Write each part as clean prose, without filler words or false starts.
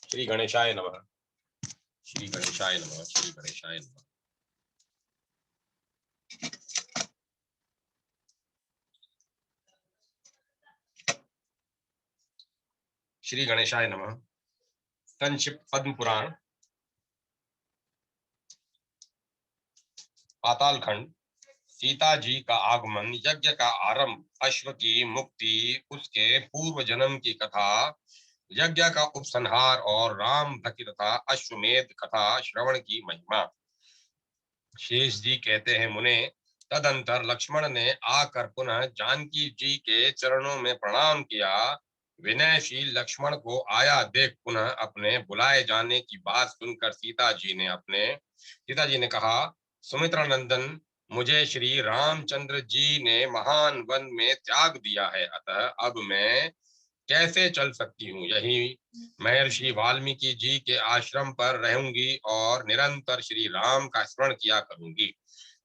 श्री गणेशाय नमः। श्री गणेशाय नमः। श्री गणेशाय नमः। श्री गणेशाय नमः। संक्षिप्त पद्म पुराण पाताल खंड। सीता जी का आगमन, यज्ञ का आरंभ, अश्व की मुक्ति, उसके पूर्व जन्म की कथा, यज्ञ का उपसंहार और राम भक्ति तथा अश्वमेध कथा श्रवण की महिमा। शेष जी कहते हैं, मुने, तदंतर लक्ष्मण ने आकर पुनः जानकी जी के चरणों में प्रणाम किया। विनयशील लक्ष्मण को आया देख पुनः अपने बुलाए जाने की बात सुनकर सीता जी ने कहा, सुमित्रा नंदन, मुझे श्री रामचंद्र जी ने महान वन में त्याग दिया है, अतः अब मैं कैसे चल सकती हूँ। यही महर्षि वाल्मीकि जी के आश्रम पर रहूंगी और निरंतर श्री राम का स्मरण किया करूंगी।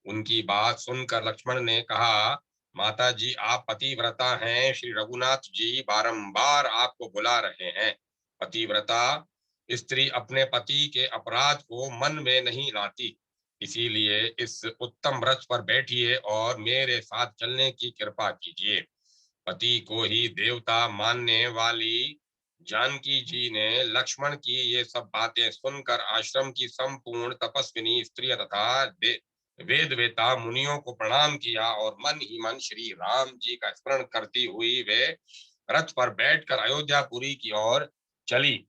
उनकी बात सुनकर लक्ष्मण ने कहा, माता जी, आप पतिव्रता हैं, श्री रघुनाथ जी बारंबार आपको बुला रहे हैं। पतिव्रता स्त्री अपने पति के अपराध को मन में नहीं लाती, इसीलिए इस उत्तम रथ पर बैठिए और मेरे साथ चलने की कृपा कीजिए। पति को ही देवता मानने वाली जानकी जी ने लक्ष्मण की ये सब बातें सुनकर आश्रम की संपूर्ण तपस्विनी स्त्रियां तथा वेद वेता मुनियों को प्रणाम किया और मन ही मन श्री राम जी का स्मरण करती हुई वे रथ पर बैठकर अयोध्यापुरी की ओर चली।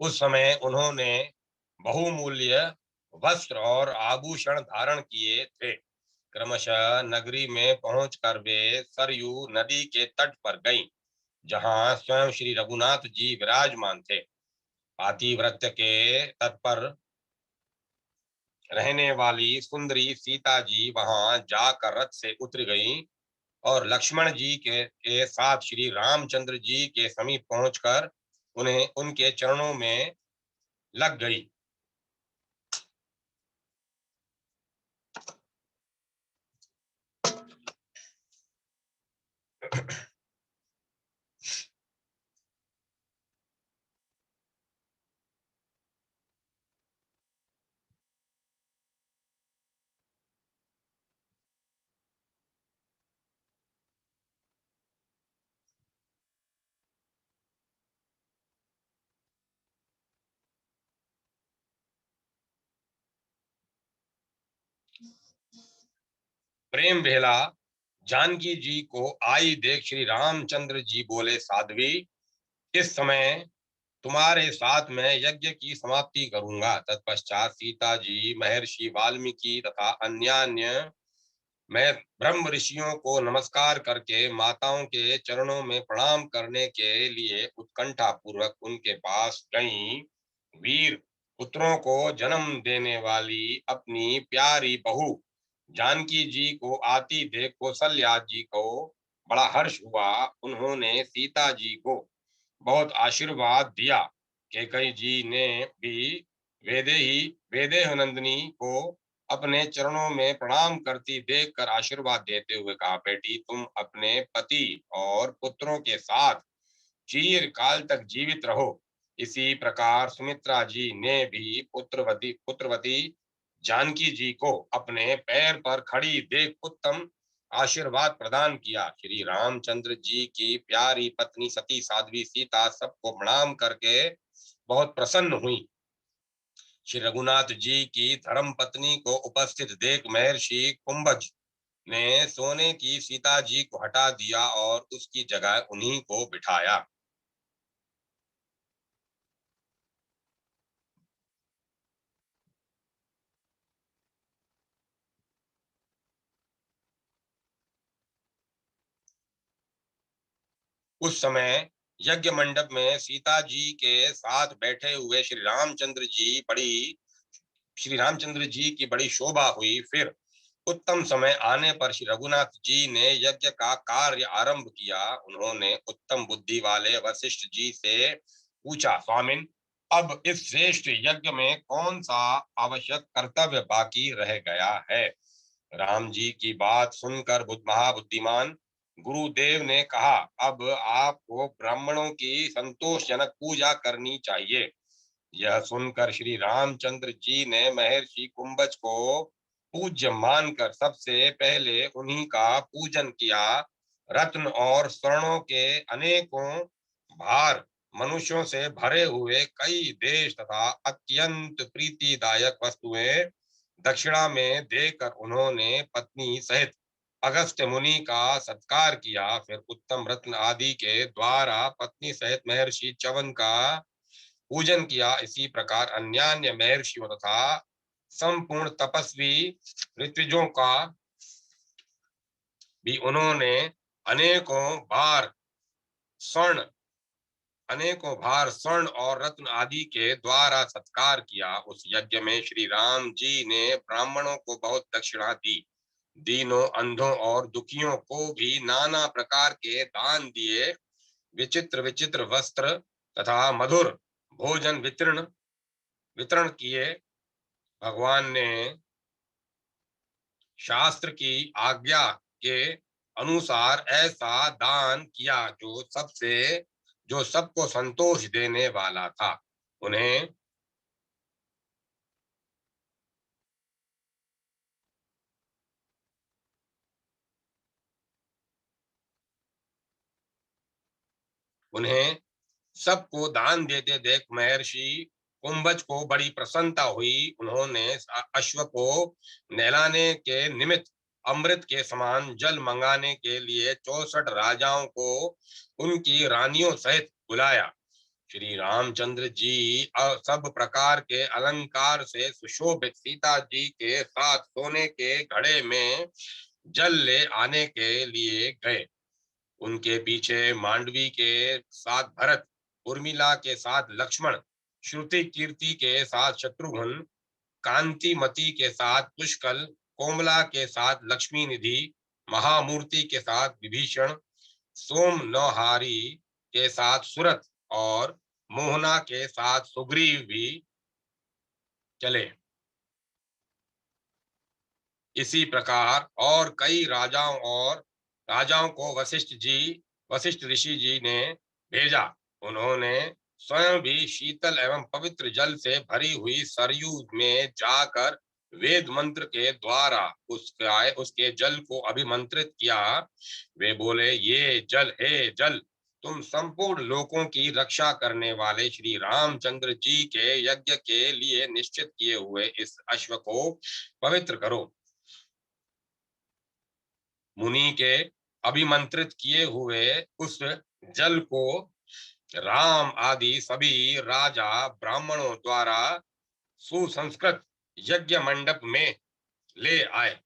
उस समय उन्होंने बहुमूल्य वस्त्र और आभूषण धारण किए थे। क्रमशः नगरी में पहुंचकर वे सरयू नदी के तट पर गईं, जहां स्वयं श्री रघुनाथ जी विराजमान थे। पातिव्रत्य के तत्पर रहने वाली सुंदरी सीता जी वहां जाकर रथ से उतर गईं और लक्ष्मण जी के साथ श्री रामचंद्र जी के समीप पहुंचकर उन्हें उनके चरणों में लग गई। प्रेम भेला जानकी जी को आई देख श्री रामचंद्र जी बोले, साध्वी, इस समय तुम्हारे साथ मैं यज्ञ की समाप्ति करूंगा। तत्पश्चात सीता जी महर्षि वाल्मीकि तथा अन्य मैं ब्रह्म ऋषियों को नमस्कार करके माताओं के चरणों में प्रणाम करने के लिए उत्कंठा पूर्वक उनके पास गईं। वीर पुत्रों को जन्म देने वाली अपनी प्यारी बहू जानकी जी को आती देख कौशल्या जी को बड़ा हर्ष हुआ। उन्होंने सीता जी को बहुत आशीर्वाद दिया। कैकेयी जी ने भी वेदेह नंदिनी को अपने चरणों में प्रणाम करती देखकर आशीर्वाद देते हुए कहा, बेटी, तुम अपने पति और पुत्रों के साथ चिर काल तक जीवित रहो। इसी प्रकार सुमित्रा जी ने भी पुत्रवती जानकी जी को अपने पैर पर खड़ी देख उत्तम आशीर्वाद प्रदान किया। श्री रामचंद्र जी की प्यारी पत्नी सती साध्वी सीता सबको प्रणाम करके बहुत प्रसन्न हुई। श्री रघुनाथ जी की धर्म पत्नी को उपस्थित देख महर्षि कुंभज ने सोने की सीता जी को हटा दिया और उसकी जगह उन्हीं को बिठाया। उस समय यज्ञ मंडप में सीता जी के साथ बैठे हुए श्री रामचंद्र जी की बड़ी शोभा हुई। फिर उत्तम समय आने पर श्री रघुनाथ जी ने यज्ञ का कार्य आरंभ किया। उन्होंने उत्तम बुद्धि वाले वशिष्ठ जी से पूछा, स्वामिन, अब इस श्रेष्ठ यज्ञ में कौन सा आवश्यक कर्तव्य बाकी रह गया है। राम जी की बात सुनकर महाबुद्धिमान गुरुदेव ने कहा, अब आपको ब्राह्मणों की संतोषजनक पूजा करनी चाहिए। यह सुनकर श्री रामचंद्र जी ने महर्षि कुंभज को पूज्य मानकर सबसे पहले उन्हीं का पूजन किया। रत्न और स्वर्णों के अनेकों भार, मनुष्यों से भरे हुए कई देश तथा अत्यंत प्रीतिदायक वस्तुएं दक्षिणा में देकर उन्होंने पत्नी सहित अगस्त्य मुनि का सत्कार किया। फिर उत्तम रत्न आदि के द्वारा पत्नी सहित महर्षि च्यवन का पूजन किया। इसी प्रकार अन्य अन्य महर्षियों तथा संपूर्ण तपस्वी ऋत्विजों का भी उन्होंने अनेकों भार स्वर्ण स्वर्ण और रत्न आदि के द्वारा सत्कार किया। उस यज्ञ में श्री राम जी ने ब्राह्मणों को बहुत दक्षिणा दी। दीनों, अंधों और दुखियों को भी नाना प्रकार के दान दिए। विचित्र विचित्र वस्त्र तथा मधुर भोजन वितरण वितरण किए। भगवान ने शास्त्र की आज्ञा के अनुसार ऐसा दान किया जो सबको संतोष देने वाला था। उन्हें उन्हें सबको दान देते देख महर्षि कुंभज को बड़ी प्रसन्नता हुई। उन्होंने अश्व को नहलाने के निमित्त अमृत के समान जल मंगाने के लिए 64 राजाओं को उनकी रानियों सहित बुलाया। श्री रामचंद्र जी सब प्रकार के अलंकार से सुशोभित सीता जी के साथ सोने के घड़े में जल ले आने के लिए गए। उनके पीछे मांडवी के साथ भरत, उर्मिला के साथ लक्ष्मण, श्रुति कीर्ति के साथ शत्रुघ्न, कांतिमती के साथ पुष्कल, कोमला के साथ लक्ष्मी निधि, महामूर्ति के साथ विभीषण, सोम नौहारी के साथ सुरत और मोहना के साथ सुग्रीव भी चले। इसी प्रकार और कई राजाओं को वशिष्ठ ऋषि जी ने भेजा। उन्होंने स्वयं भी शीतल एवं पवित्र जल से भरी हुई सरयू में जाकर वेद मंत्र के द्वारा उसके जल को अभिमंत्रित किया। वे बोले, ये जल हे जल, तुम संपूर्ण लोकों की रक्षा करने वाले श्री रामचंद्र जी के यज्ञ के लिए निश्चित किए हुए इस अश्व को पवित्र करो। मुनि के अभिमंत्रित किए हुए उस जल को राम आदि सभी राजा ब्राह्मणों द्वारा सुसंस्कृत यज्ञ मंडप में ले आए।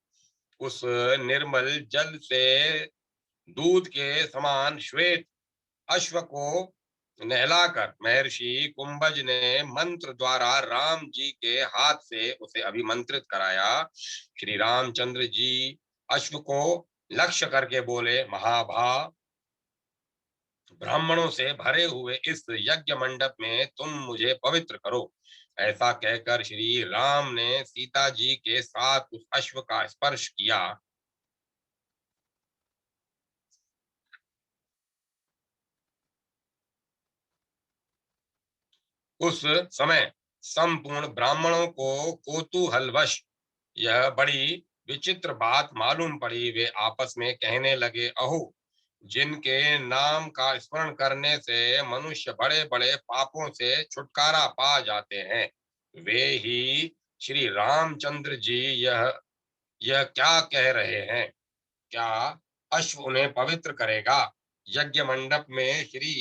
उस निर्मल जल से दूध के समान श्वेत अश्व को नहलाकर महर्षि कुंभज ने मंत्र द्वारा राम जी के हाथ से उसे अभिमंत्रित कराया। श्री रामचंद्र जी अश्व को लक्ष्य करके बोले, महाभा, ब्राह्मणों से भरे हुए इस यज्ञ मंडप में तुम मुझे पवित्र करो। ऐसा कहकर श्री राम ने सीता जी के साथ उस अश्व का स्पर्श किया। उस समय संपूर्ण ब्राह्मणों को कौतूहलवश यह बड़ी विचित्र बात मालूम पड़ी। वे आपस में कहने लगे, अहो, जिनके नाम का स्मरण करने से मनुष्य बड़े बड़े पापों से छुटकारा पा जाते हैं, वे ही श्री रामचंद्र जी यह क्या कह रहे हैं? क्या अश्व उन्हें पवित्र करेगा? यज्ञ मंडप में श्री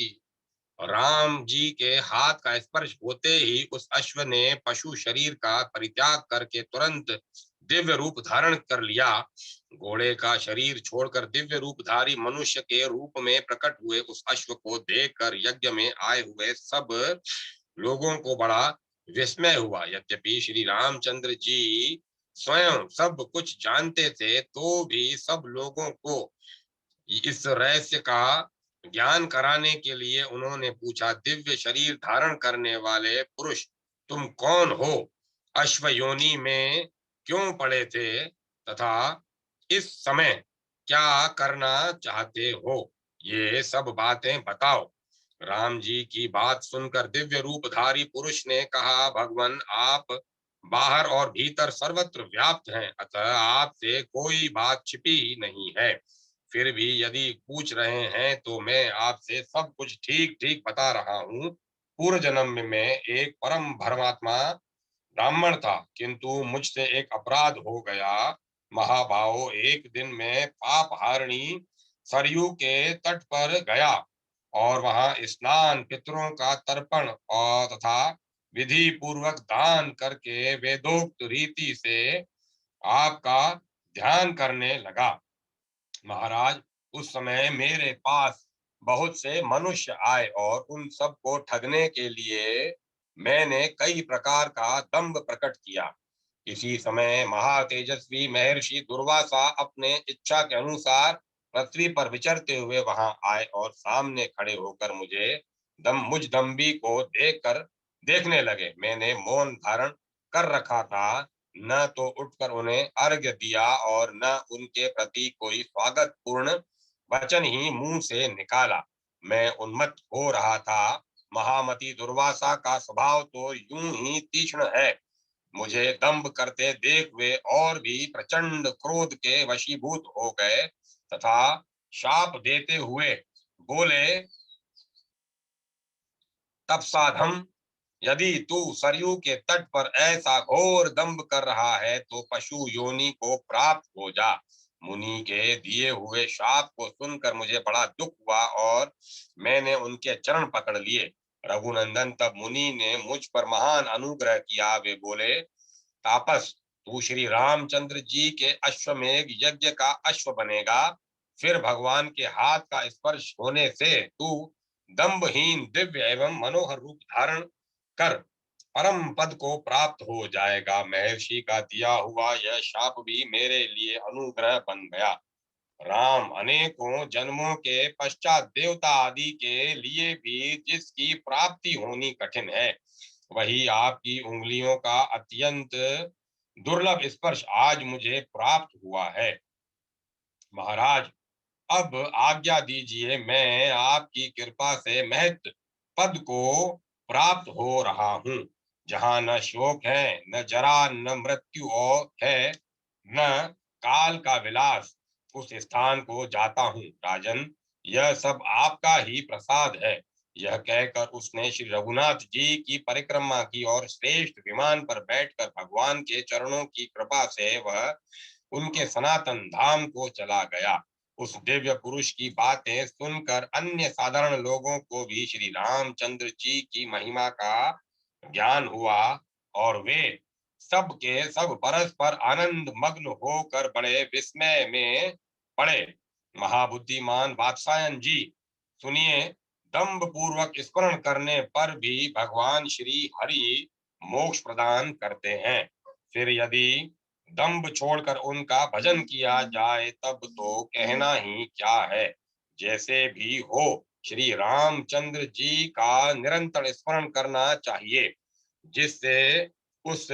राम जी के हाथ का स्पर्श होते ही उस अश्व ने पशु शरीर का परित्याग करके तुरंत दिव्य रूप धारण कर लिया। घोड़े का शरीर छोड़कर दिव्य रूपधारी मनुष्य के रूप में प्रकट हुए उस अश्व को देखकर यज्ञ में आए हुए सब लोगों को बड़ा विस्मय हुआ। यद्यपि श्री रामचंद्र जी स्वयं सब कुछ जानते थे, तो भी सब लोगों को इस रहस्य का ज्ञान कराने के लिए उन्होंने पूछा, दिव्य शरीर धारण करने वाले पुरुष, तुम कौन हो? अश्व योनि में क्यों पड़े थे? तथा इस समय क्या करना चाहते हो, ये सब बातें बताओ। राम जी की बात सुनकर दिव्य रूपधारी पुरुष ने कहा, भगवान आप बाहर और भीतर सर्वत्र व्याप्त हैं, अतः आपसे कोई बात छिपी ही नहीं है। फिर भी यदि पूछ रहे हैं तो मैं आपसे सब कुछ ठीक ठीक बता रहा हूँ। पूर्व जन्म में मैं एक परम धर्मात्मा ब्राह्मण था, किंतु मुझसे एक अपराध हो गया। महाभाव, एक दिन मैं पाप हारिणी सरयू के तट पर गया और वहां स्नान, पितरों का तर्पण और तथा विधि पूर्वक दान करके वेदोक्त रीति से आपका ध्यान करने लगा। महाराज, उस समय मेरे पास बहुत से मनुष्य आए और उन सबको ठगने के लिए मैंने कई प्रकार का दंभ प्रकट किया। इसी समय महातेजस्वी महर्षि दुर्वासा अपने इच्छा के अनुसार पृथ्वी पर विचरते हुए वहां आए और सामने खड़े होकर मुझ दम्भी को देखने लगे। मैंने मौन धारण कर रखा था, न तो उठकर उन्हें अर्घ्य दिया और न उनके प्रति कोई स्वागत पूर्ण वचन ही मुंह से निकाला। मैं उन्मत्त हो रहा था। महामती दुर्वासा का स्वभाव तो यूं ही तीक्ष्ण है। मुझे दंभ करते देख वे और भी प्रचंड क्रोध के वशीभूत हो गए तथा शाप देते हुए बोले, तपसाधम, यदि तू सरयू के तट पर ऐसा घोर दंभ कर रहा है तो पशु योनि को प्राप्त हो जा। मुनि के दिए हुए शाप को सुनकर मुझे बड़ा दुख हुआ और मैंने उनके चरण पकड़ लिए। रघुनंदन, तब मुनि ने मुझ पर महान अनुग्रह किया। वे बोले, तापस, तू श्री रामचंद्र जी के अश्वमेघ यज्ञ का अश्व बनेगा। फिर भगवान के हाथ का स्पर्श होने से तू दंभहीन दिव्य एवं मनोहर रूप धारण कर परम पद को प्राप्त हो जाएगा। महर्षि का दिया हुआ यह शाप भी मेरे लिए अनुग्रह बन गया। राम, अनेकों जन्मों के पश्चात देवता आदि के लिए भी जिसकी प्राप्ति होनी कठिन है, वही आपकी उंगलियों का अत्यंत दुर्लभ स्पर्श आज मुझे प्राप्त हुआ है। महाराज, अब आज्ञा दीजिए, मैं आपकी कृपा से महत पद को प्राप्त हो रहा हूँ, जहाँ न शोक है, न जरा, न मृत्यु और है, न काल का विलास। उस स्थान को जाता हूँ। राजन, यह सब आपका ही प्रसाद है। यह कहकर उसने श्री रघुनाथ जी की परिक्रमा की और श्रेष्ठ विमान पर बैठकर भगवान के चरणों की कृपा से वह उनके सनातन धाम को चला गया। उस दिव्य पुरुष की बातें सुनकर अन्य साधारण लोगों को भी श्री रामचंद्र जी की महिमा का ज्ञान हुआ और वे सब के सब परस्पर आनंद मग्न होकर बड़े विस्मय में पड़े। महाबुद्धिमान बादशाहन जी, सुनिए, दंभ पूर्वक स्मरण करने पर भी भगवान श्री हरि मोक्ष प्रदान करते हैं। फिर यदि दंभ छोड़कर उनका भजन किया जाए तब तो कहना ही क्या है। जैसे भी हो, श्री रामचंद्र जी का निरंतर स्मरण करना चाहिए, जिससे उस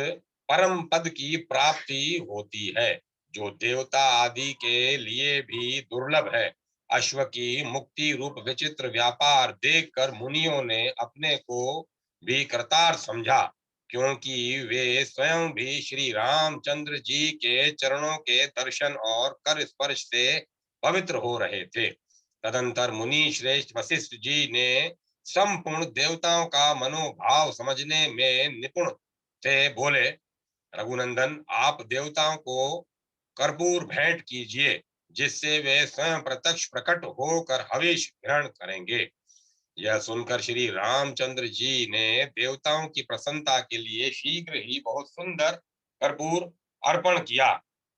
परम पद की प्राप्ति होती है, जो देवता आदि के लिए भी दुर्लभ है। अश्व की मुक्ति रूप विचित्र व्यापार देखकर मुनियों ने अपने को भी करतार समझा, क्योंकि वे स्वयं भी श्री रामचंद्र जी के चरणों के दर्शन और कर स्पर्श से पवित्र हो रहे थे। तदंतर मुनि श्रेष्ठ वशिष्ठ जी ने संपूर्ण देवताओं का मनोभाव समझने में निपुण थे। बोले, रघुनंदन, आप देवताओं को कर्पूर भेंट कीजिए, जिससे वे स्वयं प्रत्यक्ष प्रकट होकर हविष ग्रहण करेंगे। यह सुनकर श्री रामचंद्र जी ने देवताओं की प्रसन्नता के लिए शीघ्र ही बहुत सुंदर कर्पूर अर्पण किया।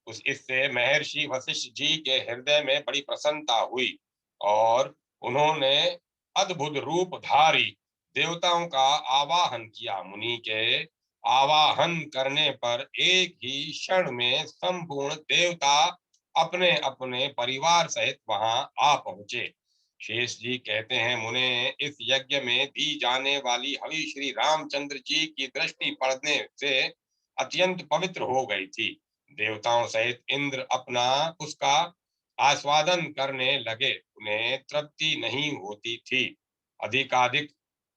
उस इससे महर्षि वशिष्ठ जी के हृदय में बड़ी प्रसन्नता हुई और उन्होंने अद्भुत रूप धारी देवताओं का आवाहन किया। मुनि के आवाहन करने पर एक ही क्षण में संपूर्ण देवता अपने अपने परिवार सहित वहां आ पहुंचे। शेष जी कहते हैं, मुने, इस यज्ञ में दी जाने वाली हवि श्री रामचंद्र जी की दृष्टि पड़ने से अत्यंत पवित्र हो गई थी। देवताओं सहित इंद्र अपना उसका आस्वादन करने लगे। उन्हें तृप्ति नहीं होती थी, अधिकाधिक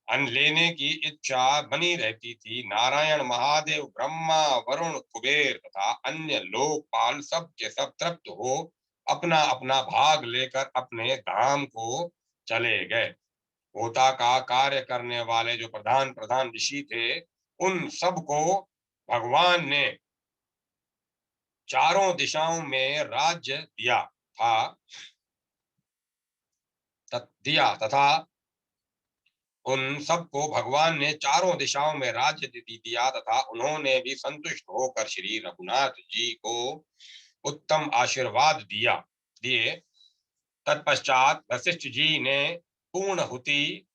अन्न लेने की इच्छा बनी रहती थी। नारायण, महादेव, ब्रह्मा, वरुण, कुबेर तथा अन्य लोकपाल सब के सब तृप्त हो अपना अपना भाग लेकर अपने धाम को चले गए। होता का कार्य करने वाले जो प्रधान प्रधान ऋषि थे, उन सबको भगवान ने चारों दिशाओं में राज्य दिया तथा उन सबको भगवान ने चारों दिशाओं में राज्य दिया तथा उन्होंने भी संतुष्ट होकर श्री रघुनाथ जी को उत्तम आशीर्वाद दिए। तत्पश्चात वशिष्ठ जी ने पूर्णाहुति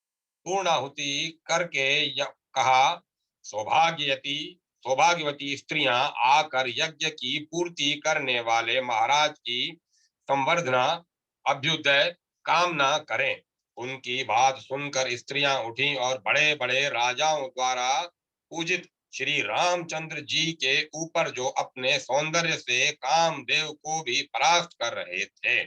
पूर्णाहुति करके कहा, सौभाग्यवती सौभाग्यवती स्त्रियां आकर यज्ञ की पूर्ति करने वाले महाराज की संवर्धना अभ्युदय कामना करें। उनकी बात सुनकर स्त्रियां उठी और बड़े बड़े राजाओं द्वारा पूजित श्री रामचंद्र जी के ऊपर जो अपने सौंदर्य से कामदेव को भी परास्त कर रहे थे,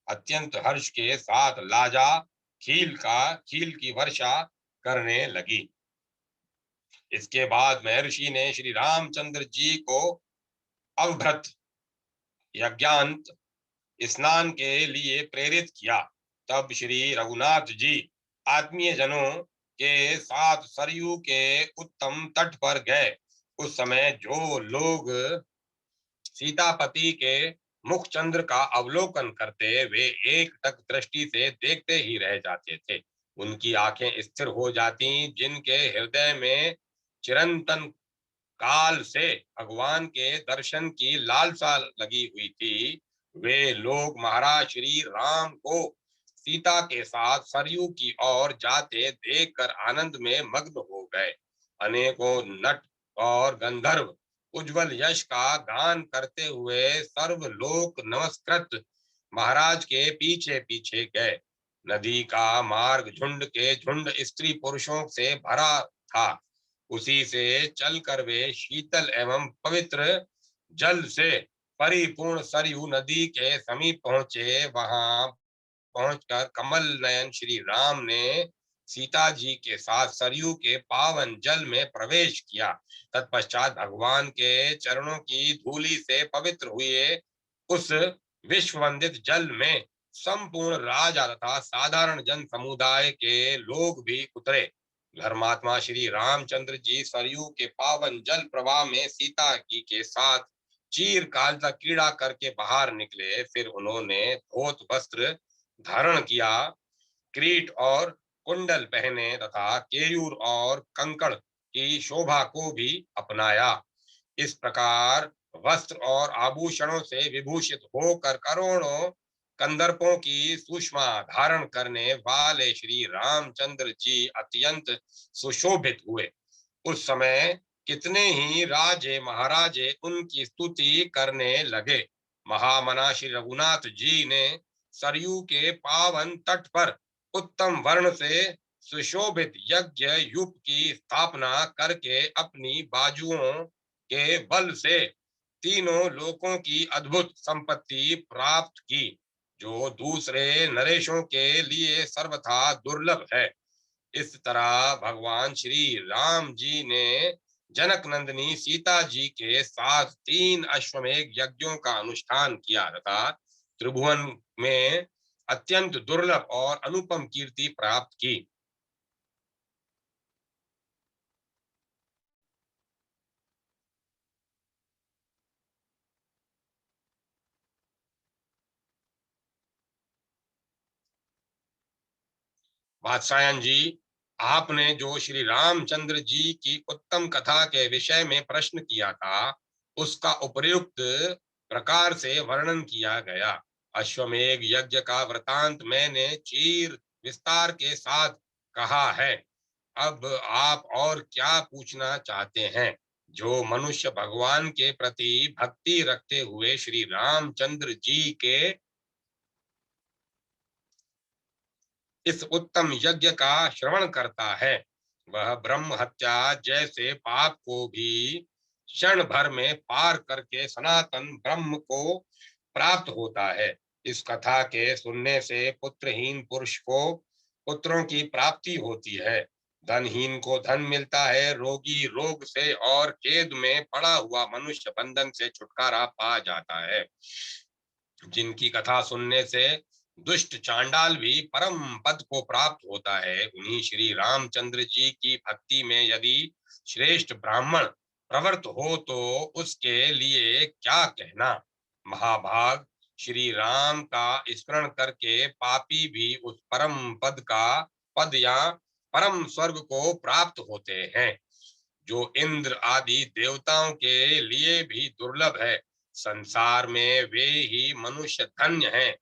अत्यंत हर्ष के साथ लाजा खील की वर्षा करने लगी। इसके बाद महर्षि ने श्री रामचंद्र जी को अवभृत यज्ञांत स्नान के लिए प्रेरित किया। तब श्री रघुनाथ जी आत्मीय जनों के साथ सरयू के उत्तम तट पर गए। उस समय जो लोग सीतापति के मुख चंद्र का अवलोकन करते, वे एक टक दृष्टि से देखते ही रह जाते थे। उनकी आंखें स्थिर हो जाती, जिनके हृदय में चिरंतन काल से भगवान के दर्शन की लालसा लगी हुई थी, वे लोग महाराज श्री राम को सीता के साथ सरयू की ओर जाते देखकर आनंद में मग्न हो गए। अनेकों नट और गंधर्व उज्जवल यश का गान करते हुए सर्वलोक नमस्कृत महाराज के पीछे पीछे गए। नदी का मार्ग झुंड के झुंड स्त्री पुरुषों से भरा था। उसी से चलकर वे शीतल एवं पवित्र जल से परिपूर्ण सरयू नदी के समीप पहुंचे। वहां पहुंचकर कमल नयन श्री राम ने सीता जी के साथ सरयू के पावन जल में प्रवेश किया। तत्पश्चात भगवान के चरणों की धूलि से पवित्र हुए उस विश्ववंदित जल में संपूर्ण राजा तथा साधारण जन समुदाय के लोग भी उतरे। धर्मात्मा श्री रामचंद्र जी सरयू के पावन जल प्रवाह में सीता जी के साथ चीर काल तक क्रीड़ा करके बाहर निकले। फिर उन्होंने धोत वस्त्र धारण किया, क्रीट और कुंडल पहने तथा केयूर और कंकड़ की शोभा को भी अपनाया। इस प्रकार वस्त्र और आभूषणों से विभूषित होकर करोड़ों कंदर्पों की सुषमा धारण करने वाले श्री रामचंद्र जी अत्यंत सुशोभित हुए। उस समय कितने ही राजे महाराजे उनकी स्तुति करने लगे। महामना श्री रघुनाथ जी ने सरयू के पावन तट पर उत्तम वर्ण से सुशोभित यज्ञ युप की स्थापना करके अपनी बाजुओं के बल से तीनों लोकों की अद्भुत संपत्ति प्राप्त की, जो दूसरे नरेशों के लिए सर्वथा दुर्लभ है। इस तरह भगवान श्री राम जी ने जनक नंदिनी सीता जी के साथ 3 अश्वमेध यज्ञों का अनुष्ठान किया तथा त्रिभुवन में अत्यंत दुर्लभ और अनुपम कीर्ति प्राप्त की। वात्सायन जी, आपने जो श्री रामचंद्र जी की उत्तम कथा के विषय में प्रश्न किया था, उसका उपयुक्त प्रकार से वर्णन किया गया। अश्वमेध यज्ञ का वृतांत मैंने चीर विस्तार के साथ कहा है। अब आप और क्या पूछना चाहते हैं? जो मनुष्य भगवान के प्रति भक्ति रखते हुए श्री रामचंद्र जी के इस उत्तम यज्ञ का श्रवण करता है, वह ब्रह्म हत्या जैसे पाप को भी क्षण भर में पार करके सनातन ब्रह्म को प्राप्त होता है। इस कथा के सुनने से पुत्रहीन पुरुष को पुत्रों की प्राप्ति होती है, धनहीन को धन मिलता है, रोगी रोग से और खेद में पड़ा हुआ मनुष्य बंधन से छुटकारा पा जाता है। जिनकी कथा सुनने से दुष्ट चांडाल भी परम पद को प्राप्त होता है, उन्हीं श्री रामचंद्र जी की भक्ति में यदि श्रेष्ठ ब्राह्मण प्रवृत्त हो तो उसके लिए क्या कहना। महाभाग, श्री राम का स्मरण करके पापी भी उस परम पद या परम स्वर्ग को प्राप्त होते हैं, जो इंद्र आदि देवताओं के लिए भी दुर्लभ है। संसार में वे ही मनुष्य धन्य हैं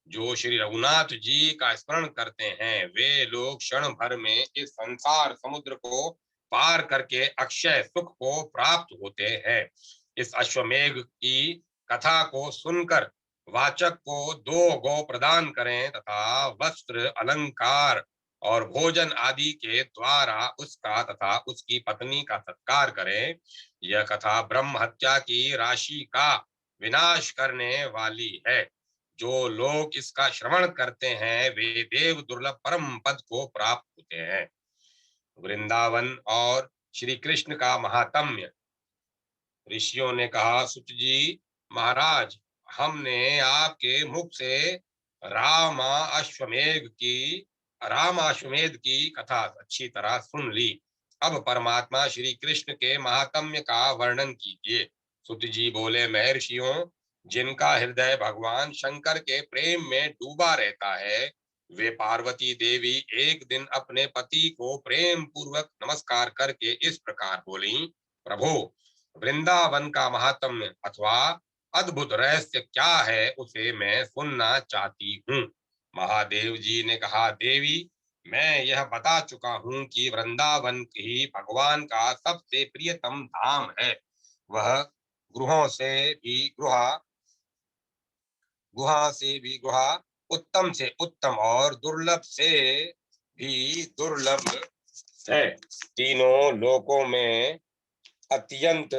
जो श्री रघुनाथ जी का स्मरण करते हैं। वे लोग क्षण भर में इस संसार समुद्र को पार करके अक्षय सुख को प्राप्त होते हैं। इस अश्वमेघ की कथा को सुनकर वाचक को 2 गौ प्रदान करें तथा वस्त्र अलंकार और भोजन आदि के द्वारा उसका तथा उसकी पत्नी का सत्कार करें। यह कथा ब्रह्म हत्या की राशि का विनाश करने वाली है। जो लोग इसका श्रवण करते हैं वे देव दुर्लभ परम पद को प्राप्त होते हैं। वृंदावन और श्री कृष्ण का महात्म्य। ऋषियों ने कहा, सुत जी महाराज, हमने आपके मुख से रामाश्वमेध की कथा अच्छी तरह सुन ली। अब परमात्मा श्री कृष्ण के महात्म्य का वर्णन कीजिए। सुत जी बोले, महर्षियों, जिनका हृदय भगवान शंकर के प्रेम में डूबा रहता है, वे पार्वती देवी एक दिन अपने पति को प्रेम पूर्वक नमस्कार करके इस प्रकार बोली, प्रभु, वृंदावन का महात्म्य अथवा अद्भुत रहस्य क्या है उसे मैं सुनना चाहती हूँ। महादेव जी ने कहा, देवी, मैं यह बता चुका हूँ कि वृंदावन ही भगवान का सबसे प्रियतम धाम है। वह गुहा से भी गुहा, उत्तम से उत्तम और दुर्लभ से भी दुर्लभ है। तीनों लोकों में अत्यंत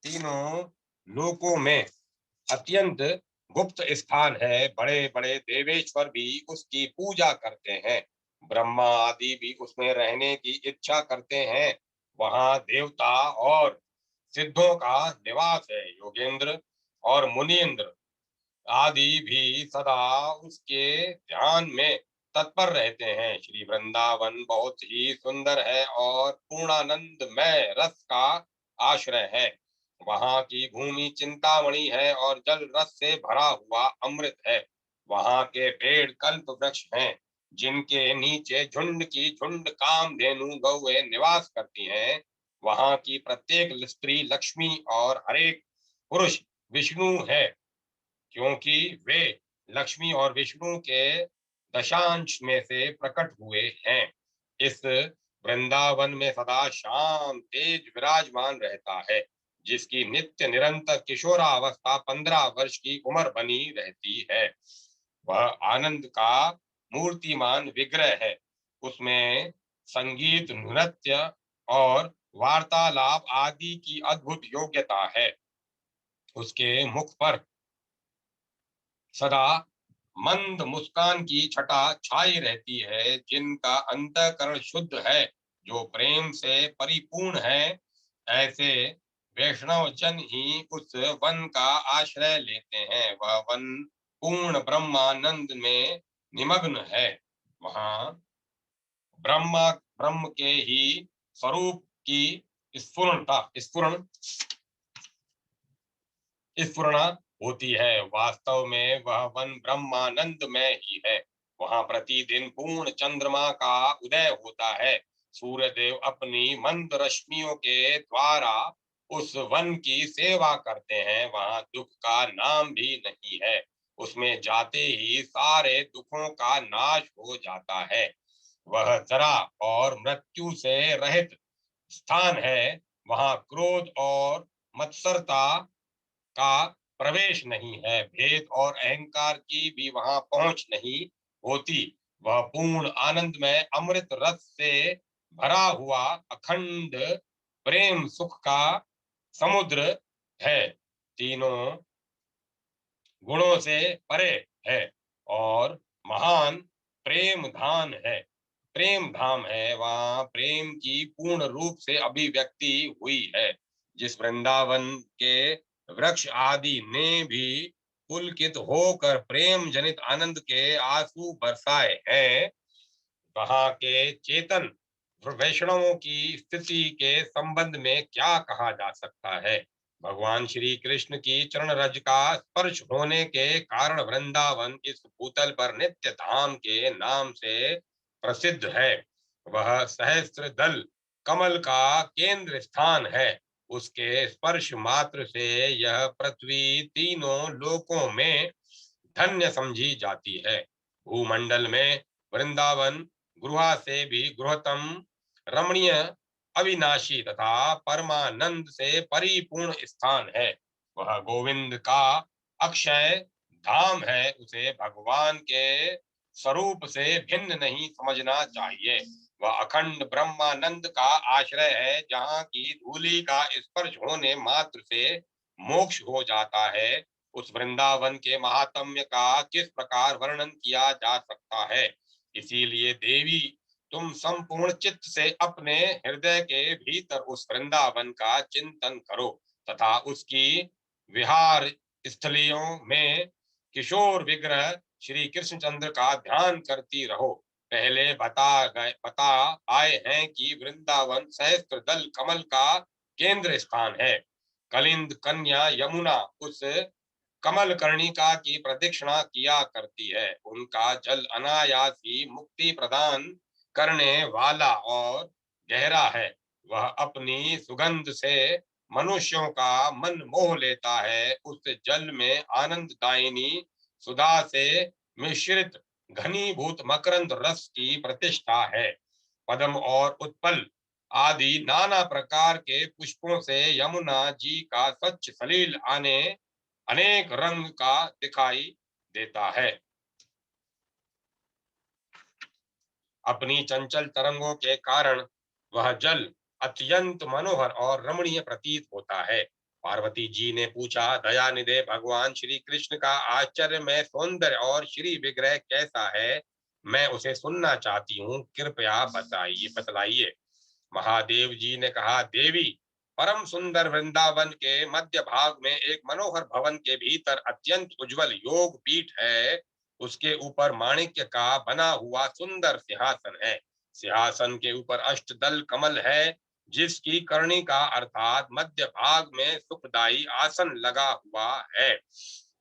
तीनों लोकों में अत्यंत गुप्त स्थान है। बड़े बड़े देवेश्वर भी उसकी पूजा करते हैं, ब्रह्मा आदि भी उसमें रहने की इच्छा करते हैं। वहां देवता और सिद्धों का निवास है। योगेंद्र और मुनीन्द्र आदि भी सदा उसके ध्यान में तत्पर रहते हैं। श्री वृंदावन बहुत ही सुंदर है और पूर्णानंदमय रस का आश्रय है। वहाँ की भूमि चिंतामणि है और जल रस से भरा हुआ अमृत है। वहाँ के पेड़ कल्प वृक्ष हैं, जिनके नीचे झुंड की झुंड कामधेनु गौएं निवास करती हैं। वहाँ की प्रत्येक स्त्री लक्ष्मी और हरेक पुरुष विष्णु है, क्योंकि वे लक्ष्मी और विष्णु के दशांश में से प्रकट हुए हैं। इस वृंदावन में सदा शाम तेज विराजमान रहता है, जिसकी नित्य निरंतर किशोरावस्था 15 वर्ष की उम्र बनी रहती है। वह आनंद का मूर्तिमान विग्रह है। उसमें संगीत, नृत्य और वार्तालाप आदि की अद्भुत योग्यता है। उसके मुख पर सदा मंद मुस्कान की छटा छाई रहती है। जिनका अंतःकरण शुद्ध है, जो प्रेम से परिपूर्ण है, ऐसे वैष्णव जन ही उस वन का आश्रय लेते हैं। वह वन पूर्ण ब्रह्मानंद में निमग्न है। वहां ब्रह्म के ही स्वरूप की स्फुरणा होती है। वास्तव में वह वन ब्रह्मानंद में ही है। वहां प्रतिदिन पूर्ण चंद्रमा का उदय होता है। सूर्य देव अपनी मंद रश्मियों के द्वारा उस वन की सेवा करते हैं। वहां दुख का नाम भी नहीं है। उसमें जाते ही सारे दुखों का नाश हो जाता है। वह जरा और मृत्यु से रहित स्थान है। वहां क्रोध और मत्सरता का प्रवेश नहीं है। भेद और अहंकार की भी वहां पहुंच नहीं होती। वह पूर्ण आनंद में अमृत रस से भरा हुआ अखंड प्रेम सुख का समुद्र है, तीनों गुणों से परे है और महान प्रेम धाम है। वहाँ प्रेम की पूर्ण रूप से अभिव्यक्ति हुई है। जिस वृंदावन के वृक्ष आदि ने भी पुलकित होकर प्रेम जनित आनंद के आंसू बरसाए हैं, वहाँ के चेतन वैष्णवों की स्थिति के संबंध में क्या कहा जा सकता है। भगवान श्री कृष्ण की चरण रज का स्पर्श होने के कारण वृंदावन इस भूतल पर नित्य धाम के नाम से प्रसिद्ध है। वह सहस्त्र दल कमल का केंद्र स्थान है। उसके स्पर्श मात्र से यह पृथ्वी तीनों लोकों में धन्य समझी जाती है। भूमंडल में वृंदावन गुहा से भी गृहतम, रमणीय, अविनाशी तथा परमानंद से परिपूर्ण स्थान है। वह गोविंद का अक्षय धाम है। उसे भगवान के स्वरूप से भिन्न नहीं समझना चाहिए। वह अखंड ब्रह्मानंद का आश्रय है, जहाँ की धूलि का स्पर्श होने मात्र से मोक्ष हो जाता है। उस वृंदावन के महात्म्य का किस प्रकार वर्णन किया जा सकता है। इसीलिए देवी, तुम संपूर्ण चित्त से अपने हृदय के भीतर उस वृंदावन का चिंतन करो तथा उसकी विहार स्थलियों में किशोर विग्रह श्री कृष्णचंद्र का ध्यान करती रहो। पहले बता आए हैं कि वृंदावन सहस्त्र दल कमल का केंद्र स्थान है। कलिंद कन्या यमुना उस कमल कर्णिका की प्रदक्षिणा किया करती है। उनका जल अनायास ही मुक्ति प्रदान करने वाला और गहरा है। वह अपनी सुगंध से मनुष्यों का मन मोह लेता है। उस जल में आनंददायिनी सुधा से मिश्रित घनीभूत मकरंद रस की प्रतिष्ठा है। पद्म और उत्पल आदि नाना प्रकार के पुष्पों से यमुना जी का स्वच्छ सलील आने अनेक रंग का दिखाई देता है। अपनी चंचल तरंगों के कारण वह जल अत्यंत मनोहर और रमणीय प्रतीत होता है। पार्वती जी ने पूछा, दयानिधे भगवान श्री कृष्ण का आश्चर्य में सौंदर्य और श्री विग्रह कैसा है? मैं उसे सुनना चाहती हूँ, कृपया बताइए, बतलाइए। महादेव जी ने कहा, देवी, परम सुंदर वृंदावन के मध्य भाग में एक मनोहर भवन के भीतर अत्यंत उज्जवल योग पीठ है। उसके ऊपर माणिक्य का बना हुआ सुंदर सिंहासन है। सिंहासन के ऊपर अष्टदल कमल है, जिसकी कर्णिका अर्थात मध्य भाग में सुखदायी आसन लगा हुआ है।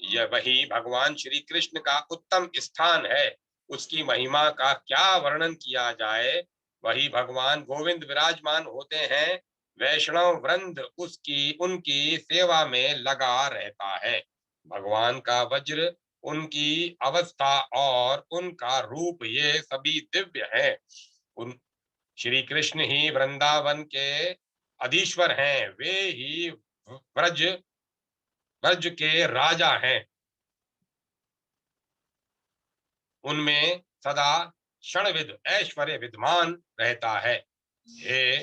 यह वही भगवान श्री कृष्ण का उत्तम स्थान है। उसकी महिमा का क्या वर्णन किया जाए। वही भगवान गोविंद विराजमान होते हैं। वैष्णव वृंद उसकी उनकी सेवा में लगा रहता है। भगवान का वज्र, उनकी अवस्था और उनका रूप, ये सभी दिव्य हैं। उन श्री कृष्ण ही वृंदावन के अधीश्वर हैं। वे ही ब्रज ब्रज के राजा हैं। उनमें सदा क्षणविद ऐश्वर्य विद्यमान रहता है। हे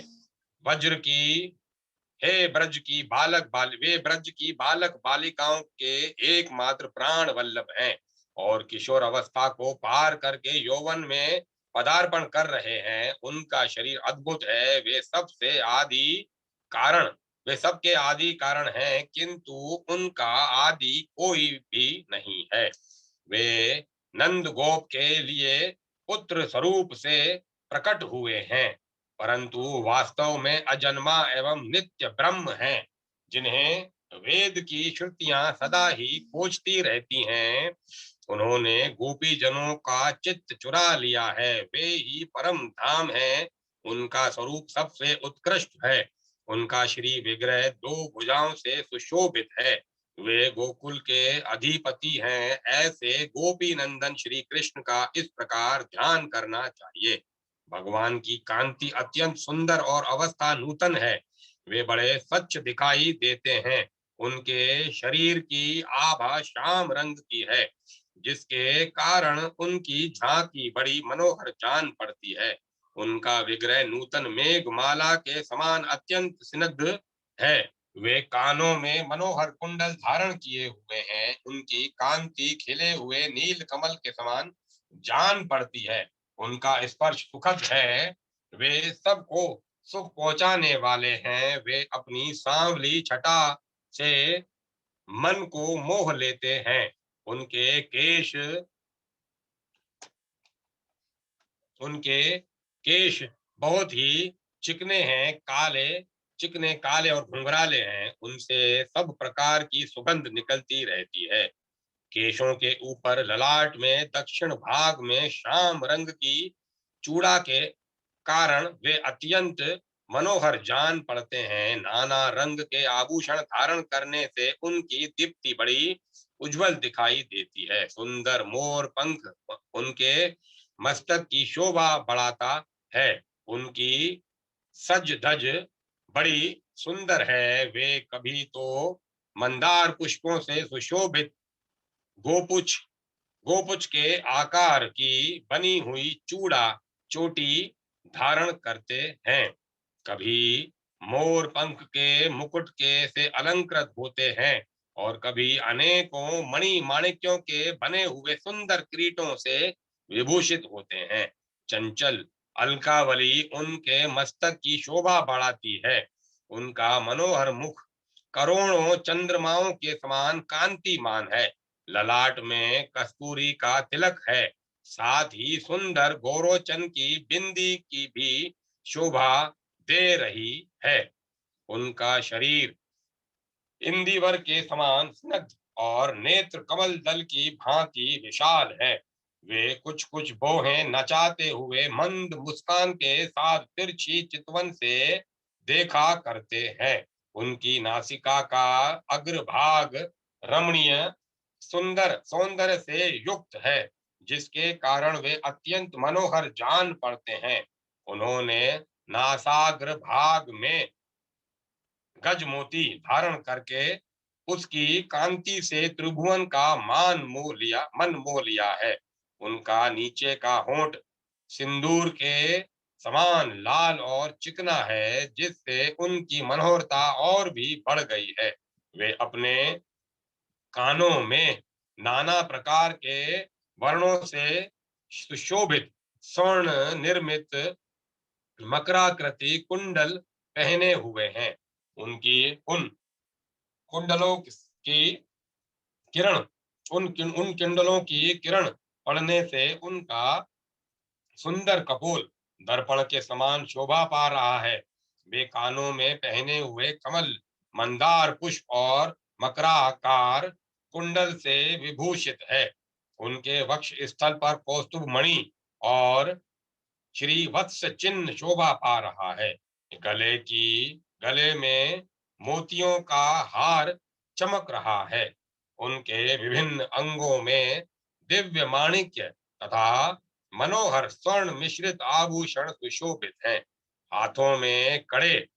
वज्र की हे ब्रज की बालक बाल वे ब्रज की बालक बालिकाओं के एकमात्र प्राण वल्लभ हैं और किशोर अवस्था को पार करके यौवन में पदार्पण कर रहे हैं। उनका शरीर अद्भुत है। कारण वे सबके आदि कारण हैं, किंतु उनका आदि कोई भी नहीं है। वे नंद गोप के लिए पुत्र स्वरूप से प्रकट हुए हैं, परंतु वास्तव में अजन्मा एवं नित्य ब्रह्म हैं, जिन्हें वेद की श्रुतियां सदा ही खोजती रहती हैं। उन्होंने गोपी जनों का चित्त चुरा लिया है। वे ही परम धाम है। उनका स्वरूप सबसे उत्कृष्ट है। उनका श्री विग्रह दो भुजाओं से सुशोभित है। वे गोकुल के अधिपति हैं। ऐसे गोपी नंदन श्री कृष्ण का इस प्रकार ध्यान करना चाहिए। भगवान की कांति अत्यंत सुंदर और अवस्था नूतन है। वे बड़े स्वच्छ दिखाई देते हैं। उनके शरीर की आभा श्याम रंग की है, जिसके कारण उनकी झांकी बड़ी मनोहर जान पड़ती है। उनका विग्रह नूतन मेघमाला के समान अत्यंत स्निग्ध है। वे कानों में मनोहर कुंडल धारण किए हुए हैं। उनकी कांति खिले हुए नील कमल के समान जान पड़ती है। उनका स्पर्श सुखद है। वे सबको सुख पहुंचाने वाले हैं। वे अपनी सांवली छटा से मन को मोह लेते हैं। उनके केश बहुत ही चिकने हैं, चिकने काले और घुंघराले हैं। उनसे सब प्रकार की सुगंध निकलती रहती है। केशों के ऊपर ललाट में दक्षिण भाग में श्याम रंग की चूड़ा के कारण वे अत्यंत मनोहर जान पड़ते हैं। नाना रंग के आभूषण धारण करने से उनकी दीप्ति बड़ी उज्जवल दिखाई देती है। सुंदर मोर पंख उनके मस्तक की शोभा बढ़ाता है। उनकी सज धज बड़ी सुंदर है। वे कभी तो मंदार पुष्पों से सुशोभित गोपुछ गोपुछ के आकार की बनी हुई चूड़ा चोटी धारण करते हैं। कभी मोर पंख के मुकुट के से अलंकृत होते हैं और कभी अनेकों मणि माणिक्यों के बने हुए सुंदर किरीटों से विभूषित होते हैं। चंचल अलकावली उनके मस्तक की शोभा बढ़ाती है। उनका मनोहर मुख करोड़ों चंद्रमाओं के समान कांतिमान है। ललाट में कस्तूरी का तिलक है। साथ ही सुंदर गोरोचन की बिंदी की भी शोभा दे रही है। उनका शरीर इंदिवर के समान स्निग्ध और नेत्र कमल दल की भांति विशाल है। वे कुछ कुछ भौहें नचाते हुए मंद मुस्कान के साथ तिरछी चितवन से देखा करते हैं। उनकी नासिका का अग्रभाग रमणीय सुंदर सौंदर्य से युक्त है, जिसके कारण वे अत्यंत मनोहर जान पड़ते हैं। उन्होंने नासाग्र भाग में गजमोती धारण करके उसकी कांति से त्रिभुवन का मन मोह लिया है। उनका नीचे का होंठ सिंदूर के समान लाल और चिकना है, जिससे उनकी मनोहरता और भी बढ़ गई है। वे अपने कानों में नाना प्रकार के वर्णों से सुशोभित स्वर्ण निर्मित मकराकृति कुंडल पहने हुए हैं। उनकी उन कुंडलों की किरण उन कुंडलों की किरण पड़ने से उनका सुंदर कपोल दर्पण के समान शोभा पा रहा है। वे कानों में पहने हुए कमल मंदार पुष्प और मकराकार कुंडल से विभूषित है। उनके वक्ष स्थल पर कौस्तुभ मणि और श्री वत्स चिन्ह शोभा पा रहा है। गले में मोतियों का हार चमक रहा है। उनके विभिन्न अंगों में दिव्य माणिक्य तथा मनोहर स्वर्ण मिश्रित आभूषण सुशोभित हैं। हाथों में कड़े,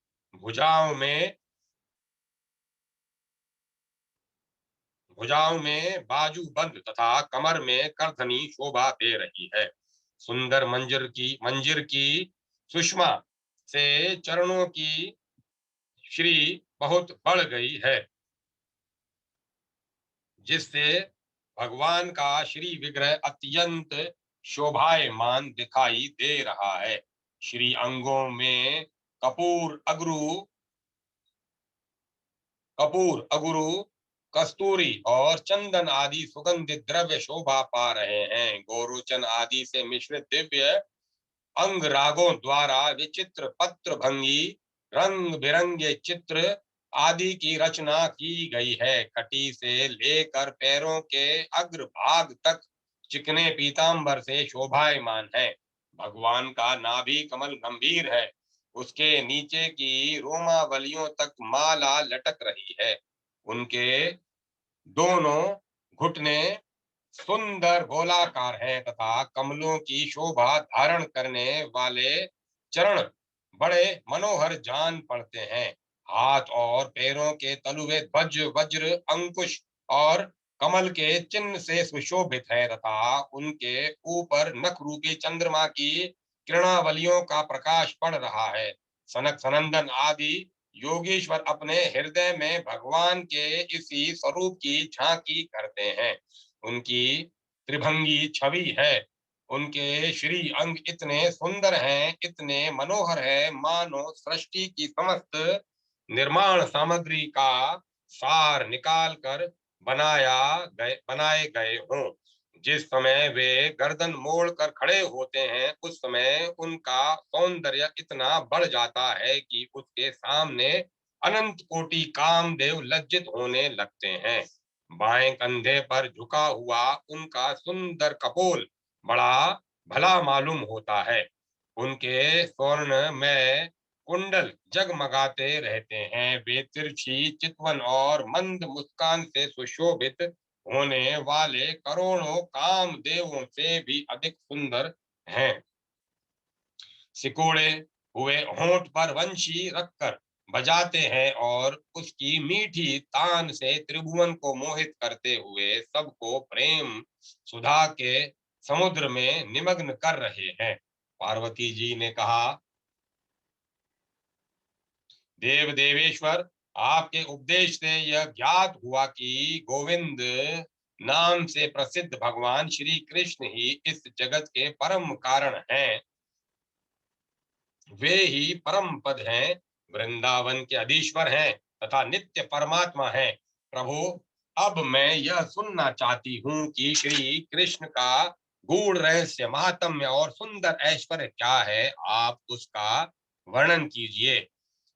भुजाओं में बाजूबंद तथा कमर में करधनी शोभा दे रही है। सुंदर मंजिर की सुषमा से चरणों की श्री बहुत बढ़ गई है, जिससे भगवान का श्री विग्रह अत्यंत शोभायमान दिखाई दे रहा है। श्री अंगों में कपूर अगरू कपूर अगुरु कस्तूरी और चंदन आदि सुगंधित द्रव्य शोभा पा रहे हैं। गोरोचन आदि से मिश्रित दिव्य अंग रागों द्वारा विचित्र पत्र भंगी रंग बिरंगे चित्र आदि की रचना की गई है। कटी से लेकर पैरों के अग्र भाग तक चिकने पीतांबर से शोभायमान है। भगवान का नाभि कमल गंभीर है। उसके नीचे की रोमावलियों तक माला लटक रही है। उनके दोनों घुटने सुंदर गोलाकार हैं तथा कमलों की शोभा धारण करने वाले चरण बड़े मनोहर जान पड़ते हैं। हाथ और पैरों के तलुए ध्वज वज्र अंकुश और कमल के चिन्ह से सुशोभित है तथा उनके ऊपर नख रूपी चंद्रमा की किरणावलियों का प्रकाश पड़ रहा है। सनक सनंदन आदि योगेश्वर अपने हृदय में भगवान के इसी स्वरूप की झांकी करते हैं। उनकी त्रिभंगी छवि है। उनके श्री अंग इतने सुंदर हैं, इतने मनोहर है, मानो सृष्टि की समस्त निर्माण सामग्री का सार निकाल कर बनाए गए हों। जिस समय वे गर्दन मोड़ कर खड़े होते हैं, उस समय उनका सौंदर्य इतना बढ़ जाता है कि उसके सामने अनंत कोटि कामदेव लज्जित होने लगते हैं। बाएं कंधे पर झुका हुआ उनका सुंदर कपोल बड़ा भला मालूम होता है। उनके स्वर्ण में कुंडल जगमगाते रहते हैं। वे तिरछी चितवन और मंद मुस्कान से सुशोभित होने वाले करोड़ों कामदेवों से भी अधिक सुंदर हैं। सिकोड़े हुए होंठ पर वंशी रखकर बजाते हैं और उसकी मीठी तान से त्रिभुवन को मोहित करते हुए सबको प्रेम सुधा के समुद्र में निमग्न कर रहे हैं। पार्वती जी ने कहा, देव देवेश्वर, आपके उपदेश से यह ज्ञात हुआ कि गोविंद नाम से प्रसिद्ध भगवान श्री कृष्ण ही इस जगत के परम कारण हैं। वे ही परम पद हैं, वृंदावन के अधीश्वर हैं तथा नित्य परमात्मा हैं। प्रभु, अब मैं यह सुनना चाहती हूँ कि श्री कृष्ण का गूढ़ रहस्य, महात्म्य और सुंदर ऐश्वर्य क्या है, आप उसका वर्णन कीजिए।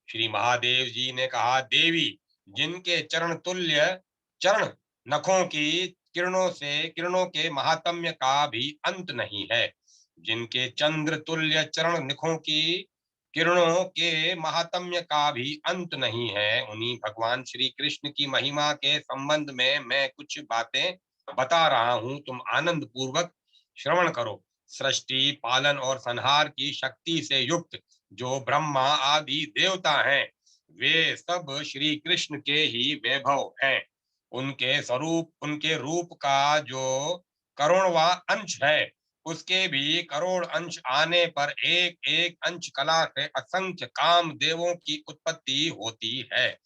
श्री महादेव जी ने कहा, देवी, जिनके चरण तुल्य चरण नखों की किरणों के महात्म्य का भी अंत नहीं है, जिनके चंद्र तुल्य चरण नखों की किरणों के महात्म्य का भी अंत नहीं है, उन्हीं भगवान श्री कृष्ण की महिमा के संबंध में मैं कुछ बातें बता रहा हूं, तुम आनंद पूर्वक श्रवण करो। सृष्टि, पालन और संहार की शक्ति से युक्त जो ब्रह्मा आदि देवता हैं, वे सब श्री कृष्ण के ही वैभव हैं। उनके रूप का जो करोड़वा अंश है, उसके भी करोड़ अंश आने पर एक एक अंश कला से असंख्य काम देवों की उत्पत्ति होती है,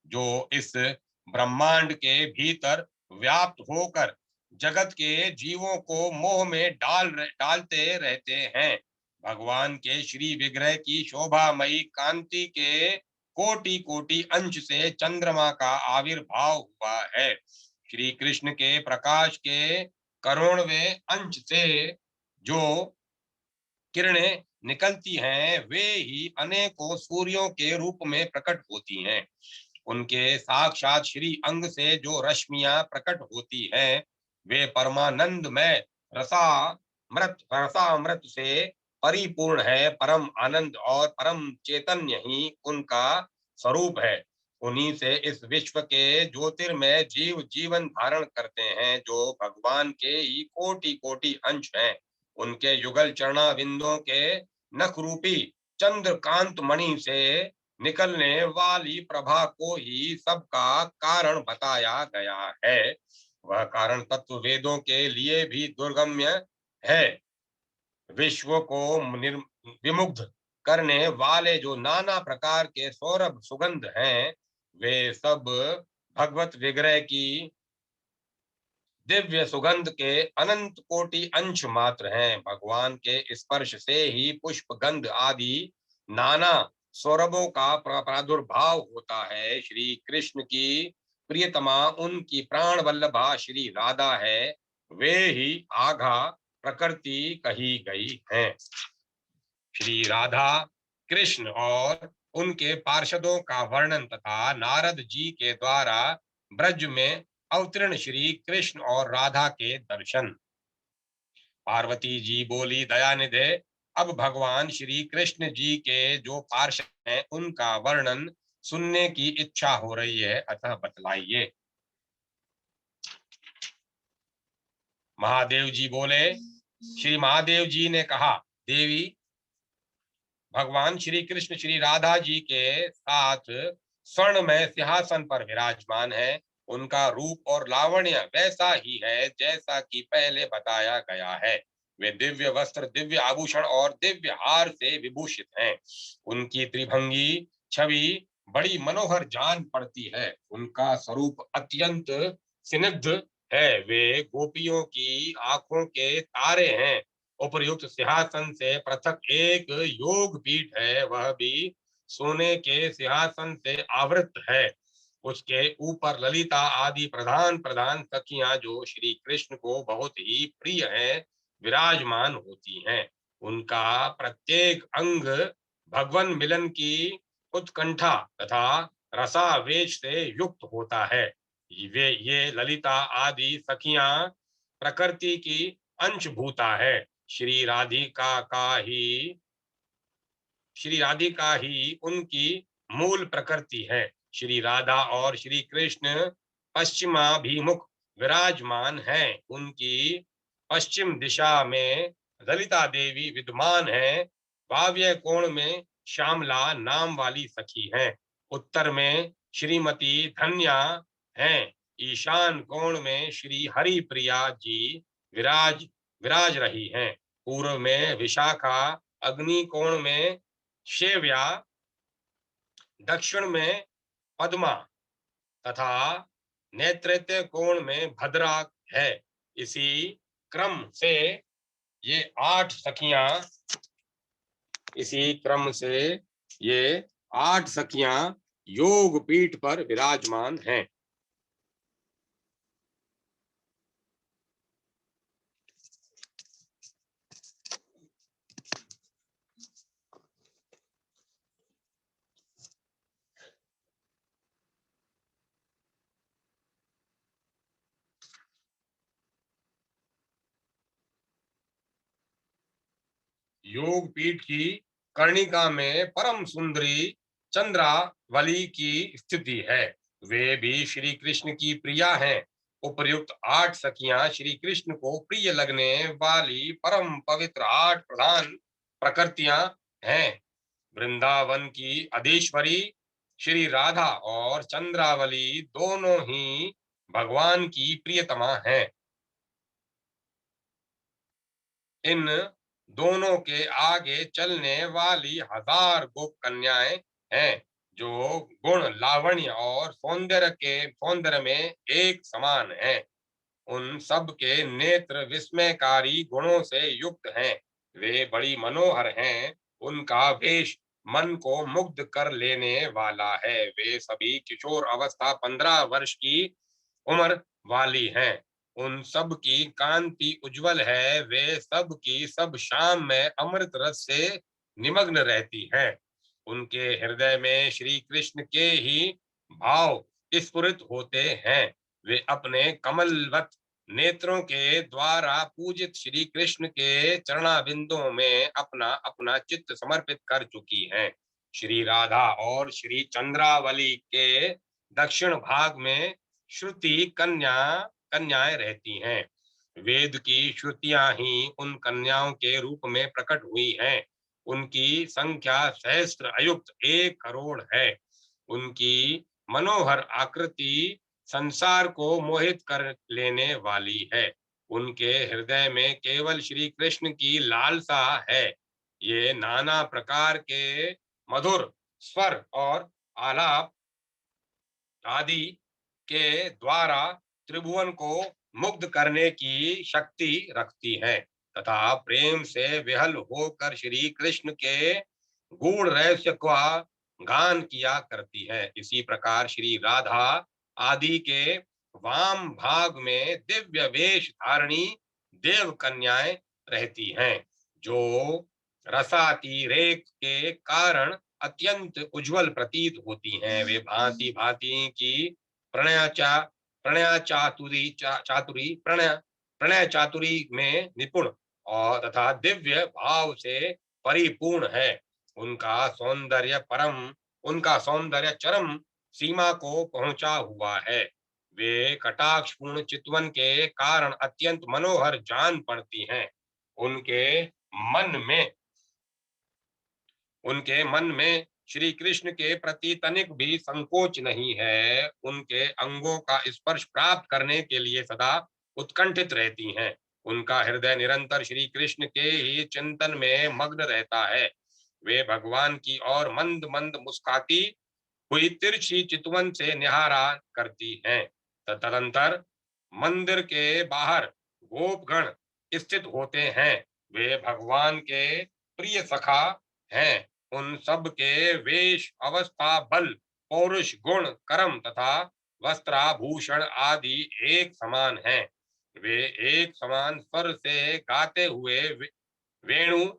जो इस ब्रह्मांड के भीतर व्याप्त होकर जगत के जीवों को मोह में डालते रहते हैं। भगवान के श्री विग्रह की शोभामयी कांति के कोटि कोटि अंश से चंद्रमा का आविर्भाव हुआ है। श्री कृष्ण के प्रकाश के करोड़वें अंश से जो किरणें निकलती हैं, वे ही अनेकों सूर्यों के रूप में प्रकट होती हैं। उनके साक्षात श्री अंग से जो रश्मियां प्रकट होती हैं, वे परमानंद में रसामृत से परिपूर्ण है। परम आनंद और परम चैतन्य ही उनका स्वरूप है। उन्हीं से इस विश्व के ज्योतिर्मय जीव जीवन धारण करते हैं, जो भगवान के ही कोटि कोटि अंश हैं। उनके युगल चरणाविंदों के नख रूपी चंद्रकांत मणि से निकलने वाली प्रभा को ही सबका कारण बताया गया है। वह कारण तत्व वेदों के लिए भी दुर्गम्य है। विश्व को विमुग्ध करने वाले जो नाना प्रकार के सौरभ सुगंध हैं, वे सब भगवत विग्रह की दिव्य सुगंध के अनंत कोटि अंश मात्र हैं। भगवान के स्पर्श से ही पुष्प गंध आदि नाना सौरभों का प्रादुर्भाव होता है। श्री कृष्ण की प्रियतमा उनकी प्राण वल्लभा श्री राधा है, वे ही आघा प्रकृति कही गई हैं। श्री राधा कृष्ण और उनके पार्षदों का वर्णन तथा नारद जी के द्वारा ब्रज में अवतीर्ण श्री कृष्ण और राधा के दर्शन। पार्वती जी बोली, दयानिधे, अब भगवान श्री कृष्ण जी के जो पार्षद हैं, उनका वर्णन सुनने की इच्छा हो रही है, अतः बतलाइए। महादेव जी बोले, श्री महादेव जी ने कहा, देवी, भगवान श्री कृष्ण श्री राधा जी के साथ स्वर्ण में सिंहासन पर विराजमान है। उनका रूप और लावण्य वैसा ही है जैसा कि पहले बताया गया है। वे दिव्य वस्त्र, दिव्य आभूषण और दिव्य हार से विभूषित हैं। उनकी त्रिभंगी छवि बड़ी मनोहर जान पड़ती है। उनका स्वरूप अत्यंत स्निग्ध है। वे गोपियों की आंखों के तारे हैं। उपर्युक्त सिंहासन से पृथक एक योग पीठ है, वह भी सोने के सिंहासन से आवृत है। उसके ऊपर ललिता आदि प्रधान प्रधान सखियां जो श्री कृष्ण को बहुत ही प्रिय हैं, विराजमान होती हैं। उनका प्रत्येक अंग भगवन मिलन की उत्कंठा तथा रसावेश से युक्त होता है। ये ललिता आदि सखियां प्रकृति की अंशभूता है। श्री राधिका का ही श्री राधिका ही उनकी मूल प्रकृति है। श्री राधा और श्री कृष्ण पश्चिमाभिमुख विराजमान हैं। उनकी पश्चिम दिशा में ललिता देवी विद्यमान है। वाव्य कोण में श्यामला नाम वाली सखी हैं। उत्तर में श्रीमती धन्या हैं। ईशान कोण में श्री हरि प्रिया जी विराज विराज रही हैं। पूर्व में विशाखा, अग्नि कोण में शेव्या, दक्षिण में पद्मा तथा नेतृत्व कोण में भद्रा है। इसी क्रम से ये 8 सखियां इसी क्रम से ये 8 सखियां योग पीठ पर विराजमान हैं। योग पीठ की कर्णिका में परम सुंदरी चंद्रावली की स्थिति है। वे भी श्री कृष्ण की प्रिया हैं। उपर्युक्त 8 सखियां श्री कृष्ण को प्रिय लगने वाली परम पवित्र 8 प्रधान प्रकृतियां हैं। वृंदावन की अधीश्वरी श्री राधा और चंद्रावली दोनों ही भगवान की प्रियतमा हैं। इन दोनों के आगे चलने वाली 1000 गोप कन्याएं हैं, जो गुण, लावण्य और सौंदर्य में एक समान हैं। उन सब के नेत्र विस्मयकारी गुणों से युक्त हैं। वे बड़ी मनोहर हैं। उनका वेश मन को मुग्ध कर लेने वाला है। वे सभी किशोर अवस्था 15 वर्ष की उम्र वाली हैं। उन सब की कांति उज्जवल है। वे सब की सब शाम में अमृत रस से निमग्न रहती हैं। उनके हृदय में श्री कृष्ण के ही भाव स्फुरित होते हैं। वे अपने कमलवत नेत्रों के द्वारा पूजित श्री कृष्ण के चरणाबिंदों में अपना अपना चित्त समर्पित कर चुकी हैं। श्री राधा और श्री चंद्रावली के दक्षिण भाग में श्रुति कन्याएं रहती हैं। वेद की श्रुतियां ही उन कन्याओं के रूप में प्रकट हुई हैं। उनकी संख्या सहस्त्र अयुक्त 1 करोड़ है। उनकी मनोहर आकृति संसार को मोहित कर लेने वाली है। उनके हृदय में केवल श्री कृष्ण की लालसा है। ये नाना प्रकार के मधुर स्वर और आलाप आदि के द्वारा त्रिभुवन को मुग्ध करने की शक्ति रखती है तथा प्रेम से विहल होकर श्री कृष्ण के गूढ़ रहस्य का गान किया करती है। इसी प्रकार श्री राधा आदि के वाम भाग में दिव्य वेश धारणी देव कन्याएं रहती हैं, जो रसातिरेक के कारण अत्यंत उज्जवल प्रतीत होती हैं। वे भांति भांति की प्रणयाचा प्रणय चातुरी में निपुण और तथा दिव्य भाव से परिपूर्ण है। उनका सौंदर्य चरम सीमा को पहुंचा हुआ है। वे कटाक्षपूर्ण चितवन के कारण अत्यंत मनोहर जान पड़ती हैं। उनके मन में उनके मन में श्री कृष्ण के प्रति तनिक भी संकोच नहीं है। उनके अंगों का स्पर्श प्राप्त करने के लिए सदा उत्कंठित रहती हैं। उनका हृदय निरंतर श्री कृष्ण के ही चिंतन में मग्न रहता है। वे भगवान की ओर मंद मंद मुस्काती हुई तिरछी चितवन से निहारा करती हैं। तदनंतर मंदिर के बाहर गोपगण स्थित होते हैं। वे भगवान के प्रिय सखा हैं। उन सब के वेश, अवस्था, बल, पौरुष, गुण, कर्म तथा वस्त्राभूषण आदि एक समान हैं। वे एक समान स्वर से गाते हुए वेणु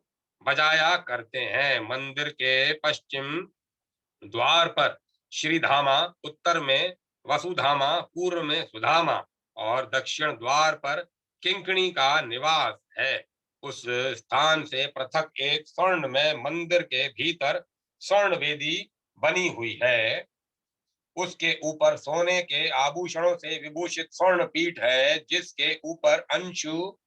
बजाया करते हैं। मंदिर के पश्चिम द्वार पर श्रीधामा, उत्तर में वसुधामा, पूर्व में सुधामा और दक्षिण द्वार पर किंकणी का निवास है। उस स्थान से पृथक एक स्वर्ण में मंदिर के भीतर स्वर्ण वेदी बनी हुई है। उसके ऊपर सोने के आभूषणों से विभूषित स्वर्ण पीठ है, जिसके ऊपर अंशु,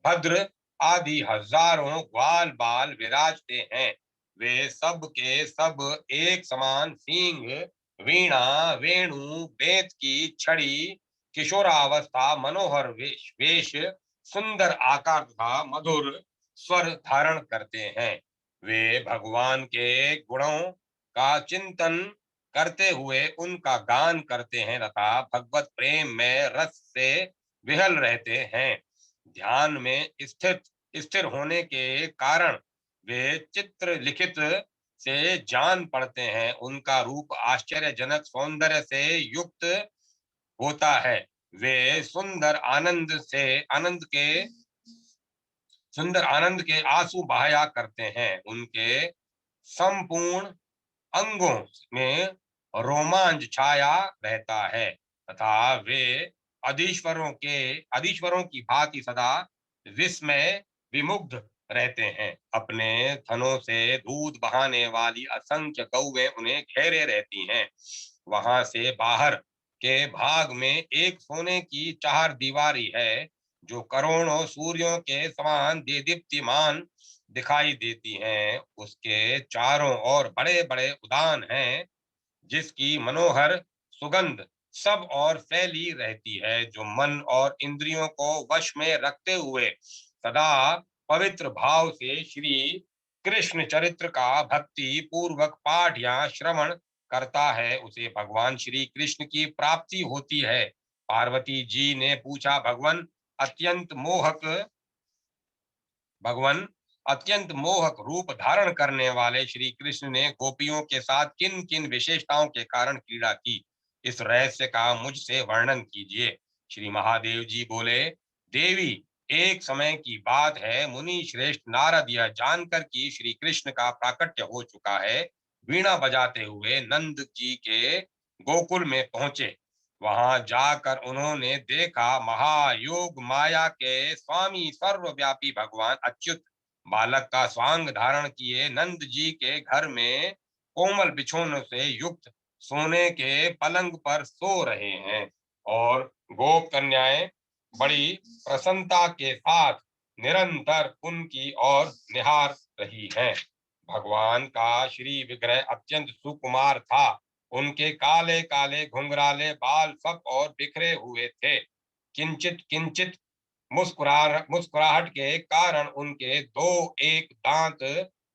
भद्र आदि हजारों ग्वाल बाल विराजते हैं। वे सब के सब एक समान सींग, वीणा, वेणु, बेत की छड़ी, किशोरावस्था, मनोहर वेश, सुंदर आकार तथा मधुर स्वर धारण करते हैं। वे भगवान के गुणों का चिंतन करते हुए उनका गान करते हैं तथा भगवत प्रेम में रस से विहल रहते हैं। ध्यान में स्थिर होने के कारण वे चित्र लिखित से जान पड़ते हैं। उनका रूप आश्चर्यजनक सौंदर्य से युक्त होता है। वे सुंदर आनंद के आंसू बहाया करते हैं। उनके संपूर्ण अंगों में रोमांच छाया रहता है तथा वे अधीश्वरों की भांति सदा विस्मय विमुग्ध रहते हैं। अपने थनों से दूध बहाने वाली असंख्य गौएं उन्हें घेरे रहती हैं। वहां से बाहर के भाग में एक सोने की चार दीवारी है, जो करोड़ों सूर्यों के समान दीप्तिमान दिखाई देती हैं। उसके चारों ओर बड़े बड़े उद्यान हैं, जिसकी मनोहर सुगंध सब और फैली रहती है, जो मन और इंद्रियों को वश में रखते हुए सदा पवित्र भाव से श्री कृष्ण चरित्र का भक्ति पूर्वक पाठ या श्रवण करता है, उसे भगवान श्री कृष्ण की प्राप्ति होती है। पार्वती जी ने पूछा, भगवान अत्यंत मोहक रूप धारण करने वाले श्री कृष्ण ने गोपियों के साथ किन किन विशेषताओं के कारण क्रीड़ा की, इस रहस्य का मुझसे वर्णन कीजिए। श्री महादेव जी बोले, देवी, एक समय की बात है, मुनि श्रेष्ठ नारद यह जानकर कि श्री कृष्ण का प्राकट्य हो चुका है, वीणा बजाते हुए नंद जी के गोकुल में पहुंचे। वहां जाकर उन्होंने देखा, महायोग माया के स्वामी सर्वव्यापी भगवान अच्युत बालक का स्वांग धारण किए नंद जी के घर में कोमल बिछोनों से युक्त सोने के पलंग पर सो रहे हैं और गोप कन्याएं बड़ी प्रसन्नता के साथ निरंतर उनकी ओर निहार रही हैं। भगवान का श्री विग्रह अत्यंत सुकुमार था। उनके काले काले घुंघराले बाल सब और बिखरे हुए थे। किंचित किंचित मुस्कुराहट के कारण उनके दो एक दांत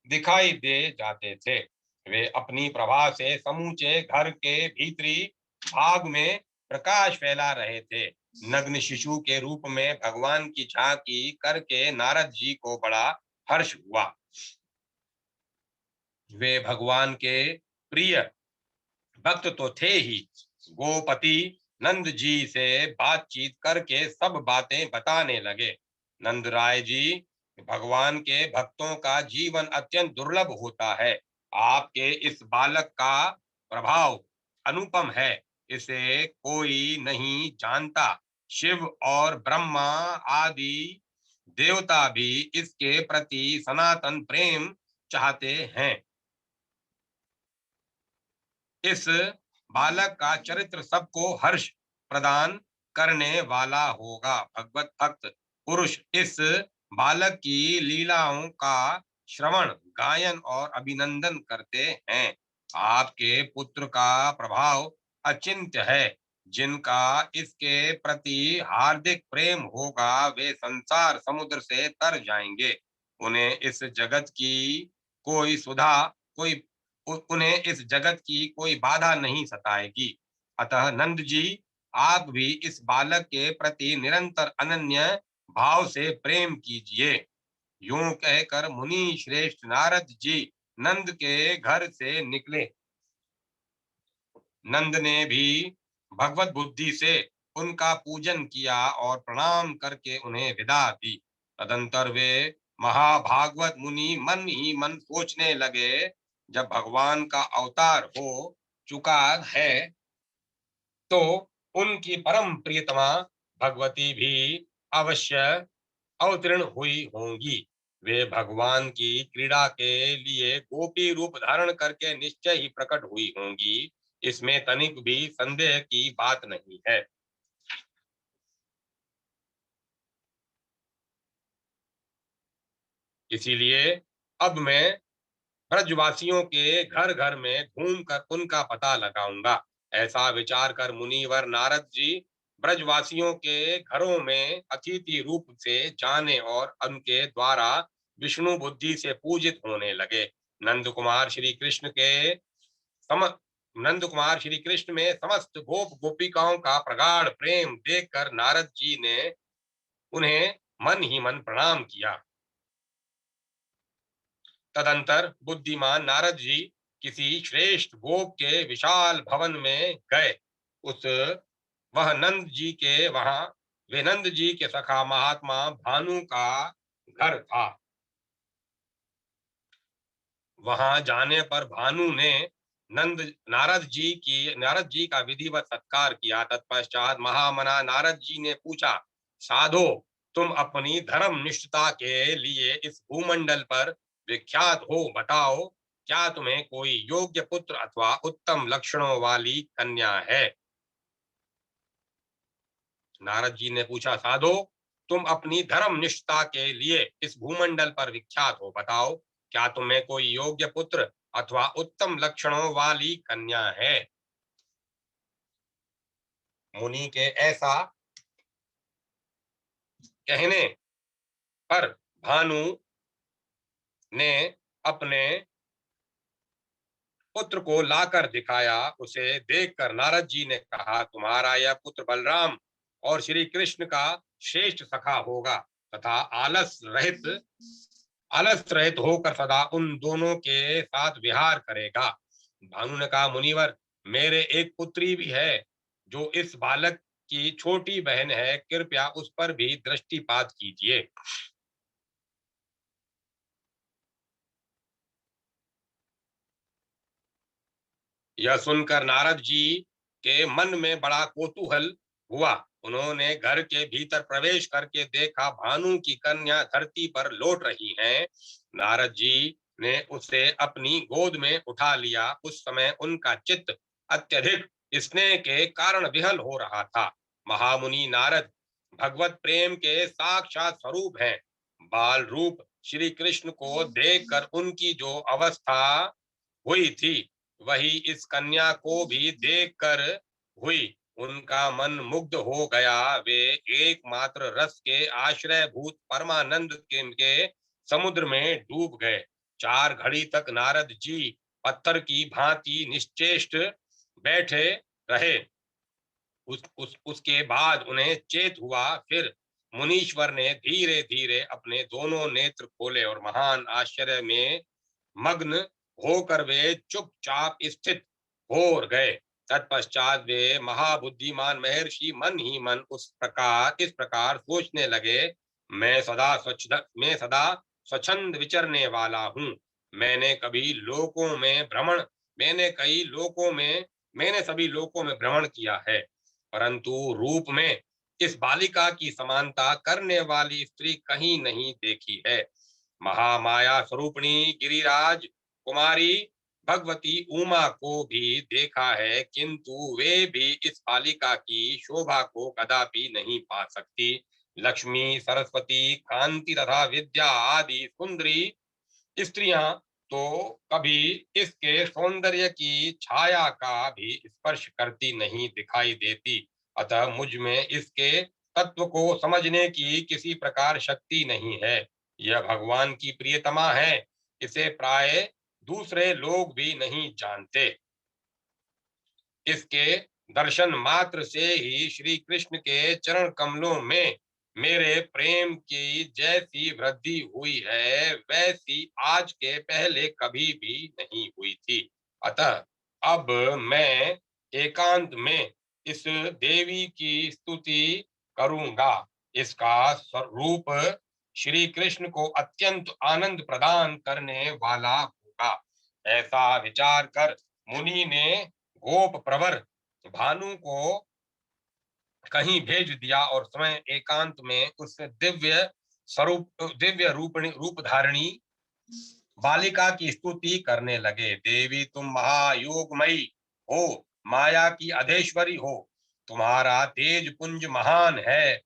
दिखाई दे जाते थे। वे अपनी प्रभा से समूचे घर के भीतरी भाग में प्रकाश फैला रहे थे। नग्न शिशु के रूप में भगवान की झांकी करके नारद जी को बड़ा हर्ष हुआ। वे भगवान के प्रिय भक्त तो थे ही, गोपति नंद जी से बातचीत करके सब बातें बताने लगे। नंद राय जी, भगवान के भक्तों का जीवन अत्यंत दुर्लभ होता है। आपके इस बालक का प्रभाव अनुपम है, इसे कोई नहीं जानता। शिव और ब्रह्मा आदि देवता भी इसके प्रति सनातन प्रेम चाहते हैं। इस बालक का चरित्र सबको हर्ष प्रदान करने वाला होगा। भगवत भक्त पुरुष इस बालक की लीलाओं का श्रवण, गायन और अभिनंदन करते हैं। आपके पुत्र का प्रभाव अचिंत्य है। जिनका इसके प्रति हार्दिक प्रेम होगा वे संसार समुद्र से तर जाएंगे। उन्हें इस जगत की कोई सुधा कोई उन्हें इस जगत की कोई बाधा नहीं सताएगी। अतः नंद जी, आप भी इस बालक के प्रति निरंतर अनन्य भाव से प्रेम कीजिए। यूं कहकर मुनि श्रेष्ठ नारद जी नंद के घर से निकले। नंद ने भी भगवत बुद्धि से उनका पूजन किया और प्रणाम करके उन्हें विदा दी। तदंतर वे महाभागवत मुनि मन ही मन सोचने लगे, जब भगवान का अवतार हो चुका है तो उनकी परम प्रियतमा भगवती भी अवश्य अवतीर्ण हुई होंगी। वे भगवान की क्रीड़ा के लिए गोपी रूप धारण करके निश्चय ही प्रकट हुई होंगी। इसमें तनिक भी संदेह की बात नहीं है। इसीलिए अब मैं ब्रजवासियों के घर घर में घूमकर उनका पता लगाऊंगा। ऐसा विचार कर मुनिवर नारद जी ब्रजवासियों के घरों में अतिथि रूप से जाने और उनके द्वारा विष्णु बुद्धि से पूजित होने लगे। नंद कुमार श्री कृष्ण के सम नंद कुमार श्री कृष्ण में समस्त गोप गोपिकाओं का प्रगाढ़ प्रेम देखकर नारद जी ने उन्हें मन ही मन प्रणाम किया। तदंतर बुद्धिमान नारद जी किसी श्रेष्ठ गोप के विशाल भवन में गए। उस वह नंद जी के वहां वे नंद जी के सखा महात्मा भानु का घर था। वहां जाने पर भानु ने नारद जी का विधिवत सत्कार किया। तत्पश्चात महामना नारद जी ने पूछा, साधो, तुम अपनी धर्म निष्ठता के लिए इस भूमंडल पर विख्यात हो, बताओ क्या तुम्हें कोई योग्य पुत्र अथवा उत्तम लक्षणों वाली कन्या है? नारद जी ने पूछा, साधो, तुम अपनी धर्म निष्ठता के लिए इस भूमंडल पर विख्यात हो, बताओ क्या तुम्हें कोई योग्य पुत्र अथवा उत्तम लक्षणों वाली कन्या है? मुनि के ऐसा कहने पर भानु ने अपने पुत्र को लाकर दिखाया। उसे देखकर नारद जी ने कहा, तुम्हारा यह पुत्र बलराम और श्री कृष्ण का श्रेष्ठ सखा होगा तथा आलस रहित होकर सदा उन दोनों के साथ विहार करेगा। भानु ने कहा, मुनिवर, मेरे एक पुत्री भी है जो इस बालक की छोटी बहन है, कृपया उस पर भी दृष्टिपात कीजिए। यह सुनकर नारद जी के मन में बड़ा कौतूहल हुआ। उन्होंने घर के भीतर प्रवेश करके देखा, भानु की कन्या धरती पर लौट रही हैं। नारद जी ने उसे अपनी गोद में उठा लिया। उस समय उनका चित्त अत्यधिक स्नेह के कारण विहल हो रहा था। महामुनि नारद भगवत प्रेम के साक्षात स्वरूप हैं। बाल रूप श्री कृष्ण को देखकर उनकी जो अवस्था हुई थी, वही इस कन्या को भी देखकर हुई। उनका मन मुग्ध हो गया। वे एकमात्र रस के आश्रय भूत परमानंद के समुद्र में डूब गए। 4 घड़ी तक नारद जी पत्थर की भांति निश्चेष्ट बैठे रहे। उसके बाद उन्हें चेत हुआ। फिर मुनीश्वर ने धीरे धीरे अपने दोनों नेत्र खोले और महान आश्चर्य में मग्न होकर वे चुपचाप स्थित हो गए। तत्पश्चात वे महाबुद्धिमान महर्षि मन ही मन इस प्रकार सोचने लगे, मैं सदा स्वच्छंद विचरने वाला हूँ। मैंने कभी लोकों में भ्रमण मैंने कई लोकों में मैंने सभी लोकों में भ्रमण किया है, परंतु रूप में इस बालिका की समानता करने वाली स्त्री कहीं नहीं देखी है। महामाया स्वरूपिणी गिरिराज कुमारी भगवती उमा को भी देखा है, किंतु वे भी इस बालिका की शोभा को कदापि नहीं पा सकती। लक्ष्मी, सरस्वती, कांति तथा विद्या आदि सुंदरी स्त्रियां तो कभी इसके सौंदर्य की छाया का भी स्पर्श करती नहीं दिखाई देती। अतः मुझ में इसके तत्व को समझने की किसी प्रकार शक्ति नहीं है। यह भगवान की प्रियतमा है, इसे प्राय दूसरे लोग भी नहीं जानते। इसके दर्शन मात्र से ही श्री कृष्ण के चरण कमलों में मेरे प्रेम की जैसी वृद्धि हुई है, वैसी आज के पहले कभी भी नहीं हुई थी। अतः अब मैं एकांत में इस देवी की स्तुति करूंगा। इसका स्वरूप श्री कृष्ण को अत्यंत आनंद प्रदान करने वाला होगा। ऐसा विचार कर मुनि ने गोप प्रवर भानु को कहीं भेज दिया और स्वयं एकांत में उस दिव्य रूप धारणी बालिका की स्तुति करने लगे। देवी, तुम महायोगमयी हो, माया की अधेश्वरी हो, तुम्हारा तेज पुंज महान है,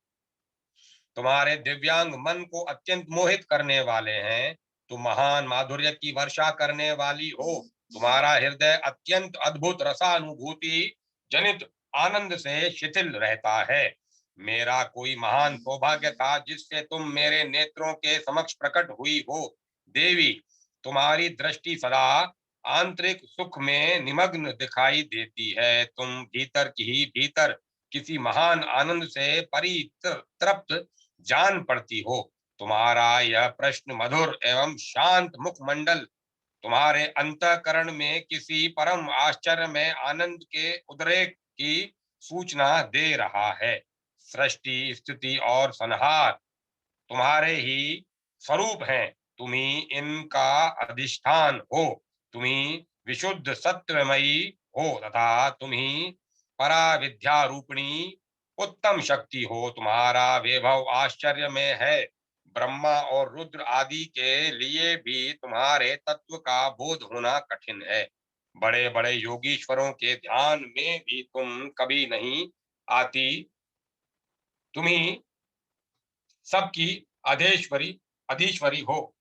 तुम्हारे दिव्यांग मन को अत्यंत मोहित करने वाले हैं, तुम महान माधुर्य की वर्षा करने वाली हो, तुम्हारा हृदय अत्यंत अद्भुत रसानुभूति जनित आनंद से शिथिल रहता है। मेरा कोई महान सौभाग्य था जिससे तुम मेरे नेत्रों के समक्ष प्रकट हुई हो। देवी, तुम्हारी दृष्टि सदा आंतरिक सुख में निमग्न दिखाई देती है। तुम भीतर की ही भीतर किसी महान आनंद से परितृप्त जान पड़ती हो। तुम्हारा यह प्रश्न मधुर एवं शांत मुखमंडल तुम्हारे अंतःकरण में किसी परम आश्चर्य में आनंद के उद्रेक की सूचना दे रहा है। सृष्टि, स्थिति और संहार तुम्हारे ही स्वरूप हैं। तुम्ही इनका अधिष्ठान हो, तुम्ही विशुद्ध सत्यमयी हो तथा तुम्ही परा विद्या रूपिणी उत्तम शक्ति हो। तुम्हारा वैभव आश्चर्य में है। ब्रह्मा और रुद्र आदि के लिए भी तुम्हारे तत्व का बोध होना कठिन है। बड़े बड़े योगीश्वरों के ध्यान में भी तुम कभी नहीं आती। तुम्ही सबकी अधीश्वरी हो।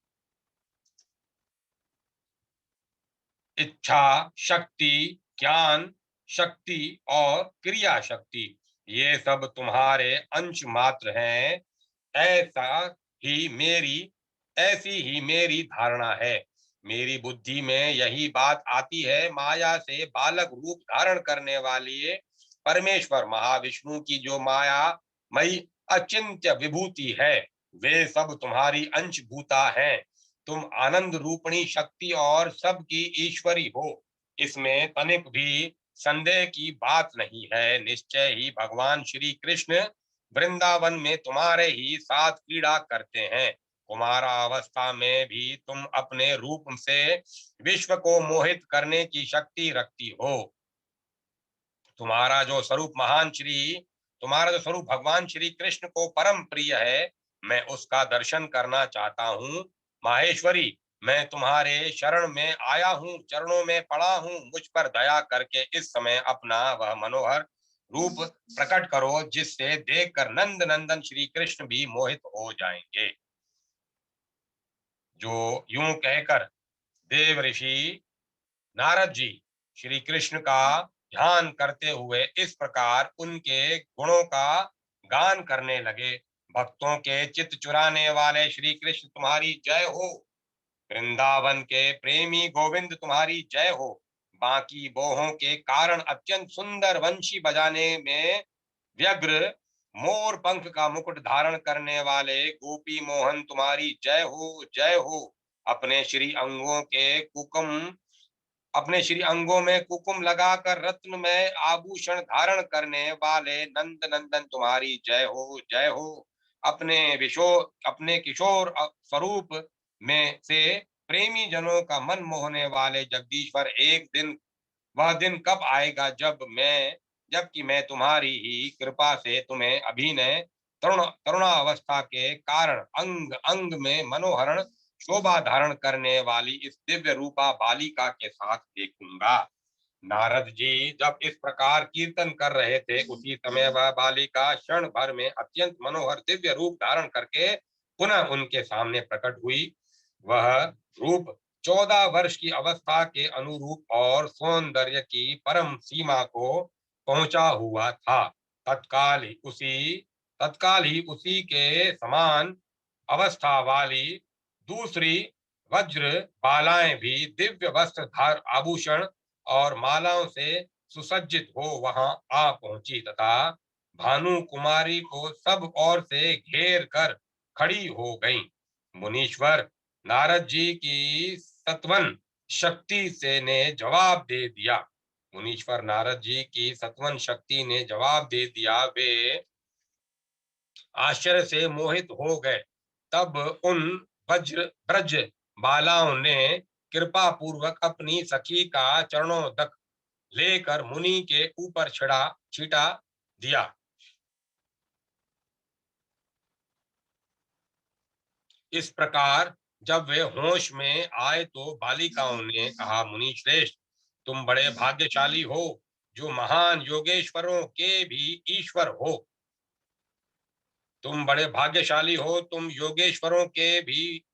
इच्छा शक्ति, ज्ञान शक्ति और क्रिया शक्ति, ये सब तुम्हारे अंश मात्र हैं। ऐसा ही मेरी ऐसी ही मेरी धारणा है। मेरी बुद्धि में यही बात आती है। माया से बालक रूप धारण करने वाली परमेश्वर महाविष्णु की जो माया मई अचिंत्य विभूति है, वे सब तुम्हारी अंशभूता हैं। तुम आनंद रूपणी शक्ति और सबकी ईश्वरी हो, इसमें तनिक भी संदेह की बात नहीं है। निश्चय ही भगवान श्री कृष्ण वृंदावन में तुम्हारे ही साथ क्रीड़ा करते हैं। कुमारा अवस्था में भी तुम अपने रूप से विश्व को मोहित करने की शक्ति रखती हो। तुम्हारा जो स्वरूप तुम्हारा जो स्वरूप भगवान श्री कृष्ण को परम प्रिय है, मैं उसका दर्शन करना चाहता हूँ। माहेश्वरी, मैं तुम्हारे शरण में आया हूँ, चरणों में पड़ा हूँ। मुझ पर दया करके इस समय अपना वह मनोहर रूप प्रकट करो, जिससे देखकर नंद नंदन श्री कृष्ण भी मोहित हो जाएंगे। जो यूं कहकर देव ऋषि नारद जी श्री कृष्ण का ध्यान करते हुए इस प्रकार उनके गुणों का गान करने लगे। भक्तों के चित्त चुराने वाले श्री कृष्ण तुम्हारी जय हो। वृंदावन के प्रेमी गोविंद तुम्हारी जय हो। बाकी बोहों के कारण अत्यंत सुंदर वंशी बजाने में व्यग्र मोर पंख का मुकुट धारण करने वाले गोपी मोहन तुम्हारी जय हो, जय हो। अपने श्री अंगों के कुकुम अपने श्री अंगों में कुकुम लगाकर रत्न में आभूषण धारण करने वाले नंद नंदन तुम्हारी जय हो, जय हो। अपने किशोर स्वरूप में से प्रेमी जनों का मन मोहने वाले जगदीश्वर, एक दिन वह दिन कब आएगा जबकि मैं तुम्हारी ही कृपा से तुम्हें अभिनय तरुणावस्था के कारण अंग अंग में मनोहरण शोभा धारण करने वाली इस दिव्य रूपा बालिका के साथ देखूंगा। नारद जी जब इस प्रकार कीर्तन कर रहे थे, उसी समय वह बालिका क्षण भर में अत्यंत मनोहर दिव्य रूप धारण करके पुनः उनके सामने प्रकट हुई। वह रूप 14 वर्ष की अवस्था के अनुरूप और सौंदर्य की परम सीमा को पहुंचा हुआ था। तत्काल ही उसी तत्काल ही उसी के समान अवस्था वाली दूसरी वज्र बालाएं भी दिव्य वस्त्र धार आभूषण और मालाओं से सुसज्जित हो वहां आ पहुंची तथा भानु कुमारी को सब ओर से घेर कर खड़ी हो गईं। मुनीश्वर नारद जी की सत्वन शक्ति से ने जवाब दे दिया। मुनीश्वर नारद जी की सत्वन शक्ति ने जवाब दे दिया। वे आश्चर्य से मोहित हो गए। तब उन वज्र ब्रज बालाओं ने कृपा पूर्वक अपनी सखी का चरणों तक लेकर मुनि के ऊपर छिटा दिया। इस प्रकार जब वे होश में आए तो बालिकाओं ने कहा, मुनि श्रेष्ठ, तुम बड़े भाग्यशाली हो जो महान योगेश्वरों के भी ईश्वर हो। तुम बड़े भाग्यशाली हो, तुम योगेश्वरों के भी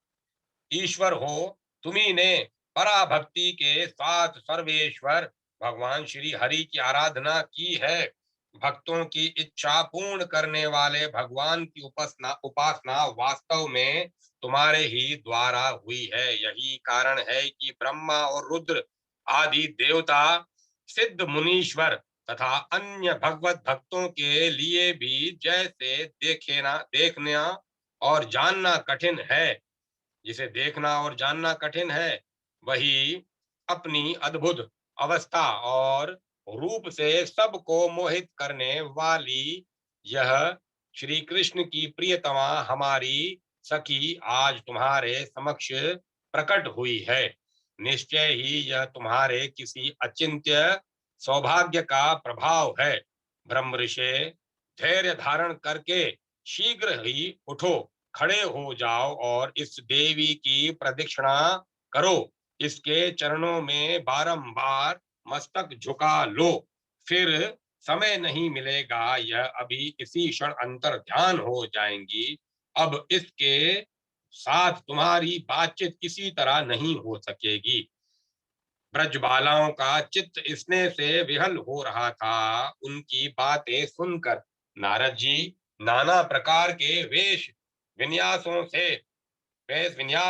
ईश्वर हो। तुम्ही ने पराभक्ति के साथ सर्वेश्वर भगवान श्री हरि की आराधना की है। भक्तों की इच्छा पूर्ण करने वाले भगवान की उपासना उपासना वास्तव में तुम्हारे ही द्वारा हुई है। यही कारण है कि ब्रह्मा और रुद्र आदि देवता, सिद्ध मुनीश्वर तथा अन्य भगवत भक्तों के लिए भी जैसे देखना और जानना कठिन है, जिसे देखना और जानना कठिन है, वही अपनी अद्भुत अवस्था और रूप से सबको मोहित करने वाली यह श्री कृष्ण की प्रियतमा हमारी सखी आज तुम्हारे समक्ष प्रकट हुई है। निश्चय ही यह तुम्हारे किसी अचिंत्य सौभाग्य का प्रभाव है। ब्रह्म ऋषि, धैर्य धारण करके शीघ्र ही उठो, खड़े हो जाओ और इस देवी की प्रदक्षिणा करो। इसके चरणों में बारंबार मस्तक झुका लो। फिर समय नहीं मिलेगा, यह अभी इसी क्षण अंतर ध्यान हो जाएंगी। अब इसके साथ तुम्हारी बातचीत किसी तरह नहीं हो सकेगी। ब्रजबालाओं का चित्त स्नेह से विहल हो रहा था। उनकी बातें सुनकर नारद जी नाना प्रकार के वेश विन्यास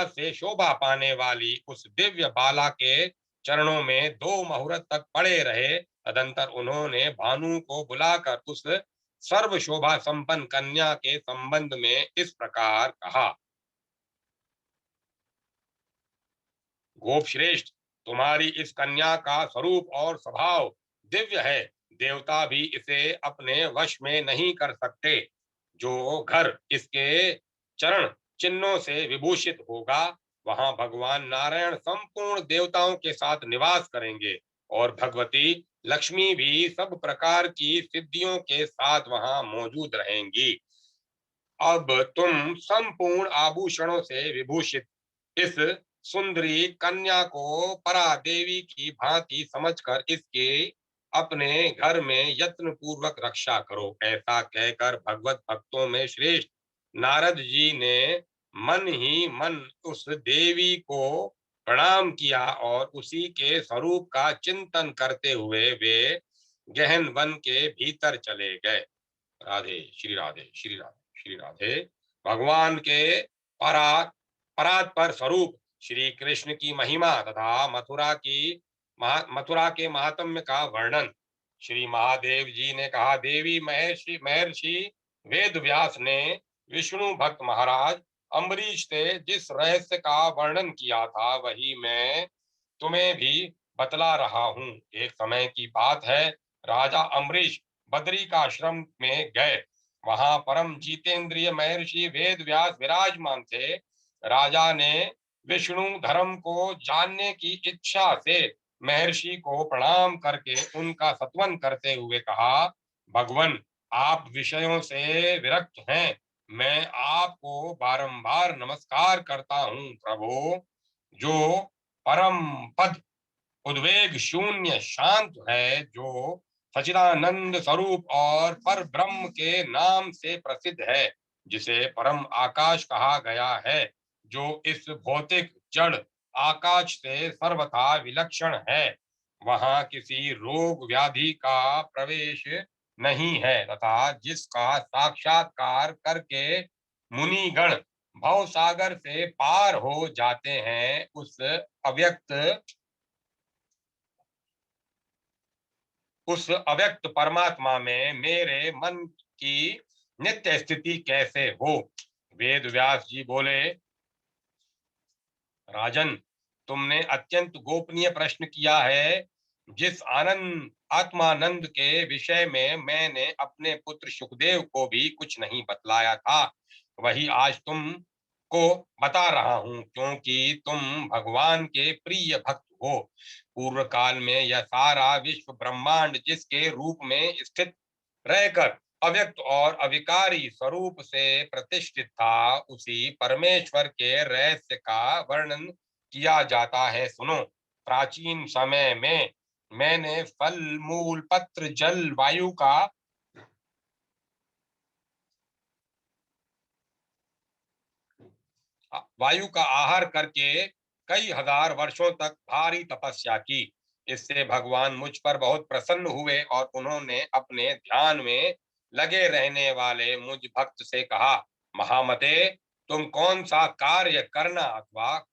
से शोभा पाने वाली उस दिव्य बाला के चरणों में 2 मुहूर्त तक पड़े रहे। तदंतर उन्होंने भानु को बुलाकर उस सर्व शोभा संपन्न कन्या के संबंध में इस प्रकार कहा। गोप श्रेष्ठ, तुम्हारी इस कन्या का स्वरूप और स्वभाव दिव्य है। देवता भी इसे अपने वश में नहीं कर सकते। जो घर इसके चरण चिन्हों से विभूषित होगा, वहां भगवान नारायण संपूर्ण देवताओं के साथ निवास करेंगे और भगवती लक्ष्मी भी सब प्रकार की सिद्धियों के साथ वहां मौजूद रहेंगी। अब तुम संपूर्ण आभूषणों से विभूषित इस सुंदरी कन्या को परा देवी की भांति समझकर इसके अपने घर में यत्न पूर्वक रक्षा करो। ऐसा कहकर भगवत भक्तों में श्रेष्ठ नारद जी ने मन ही मन उस देवी को प्रणाम किया और उसी के स्वरूप का चिंतन करते हुए वे गहन वन के भीतर चले गए। राधे श्री राधे श्री राधे श्री राधे। भगवान के परा परात्पर स्वरूप श्री कृष्ण की महिमा तथा मथुरा के महात्म्य का वर्णन। श्री महादेव जी ने कहा, देवी महर्षि वेद व्यास ने विष्णु भक्त महाराज अम्बरीश से जिस रहस्य का वर्णन किया था, वही मैं तुम्हें भी बतला रहा हूँ। एक समय की बात है, राजा अम्बरीश बद्री का आश्रम में गए। वहां परम जितेंद्रिय महर्षि वेद व्यास विराजमान थे। राजा ने विष्णु धर्म को जानने की इच्छा से महर्षि को प्रणाम करके उनका सत्वन करते हुए कहा, भगवन, आप विषयों से विरक्त हैं, मैं आपको बारंबार नमस्कार करता हूँ। प्रभु, जो परम पद उद्वेग शून्य शांत है, जो सचिदानंद स्वरूप और पर ब्रह्म के नाम से प्रसिद्ध है, जिसे परम आकाश कहा गया है, जो इस भौतिक जड़ आकाश से सर्वथा विलक्षण है। वहां किसी रोग व्याधि का प्रवेश नहीं है तथा जिसका साक्षात्कार करके मुनिगण भव सागर से पार हो जाते हैं, उस अव्यक्त परमात्मा में मेरे मन की नित्य स्थिति कैसे हो। वेद व्यास जी बोले, राजन, तुमने अत्यंत गोपनीय प्रश्न किया है। जिस आत्मानंद के विषय में मैंने अपने पुत्र सुखदेव को भी कुछ नहीं बतलाया था, वही आज तुम को बता रहा हूं, क्योंकि तुम भगवान के प्रिय भक्त हो। पूर्व काल में यह सारा विश्व ब्रह्मांड जिसके रूप में स्थित रहकर अव्यक्त और अविकारी स्वरूप से प्रतिष्ठित था, उसी परमेश्वर के रहस्य का वर्णन किया जाता है। सुनो, प्राचीन समय में मैंने फल मूल पत्र जल वायु का आहार करके कई हजार वर्षों तक भारी तपस्या की। इससे भगवान मुझ पर बहुत प्रसन्न हुए और उन्होंने अपने ध्यान में लगे रहने वाले मुझ भक्त से कहा, महामते, तुम कौन सा कार्य करना अथवा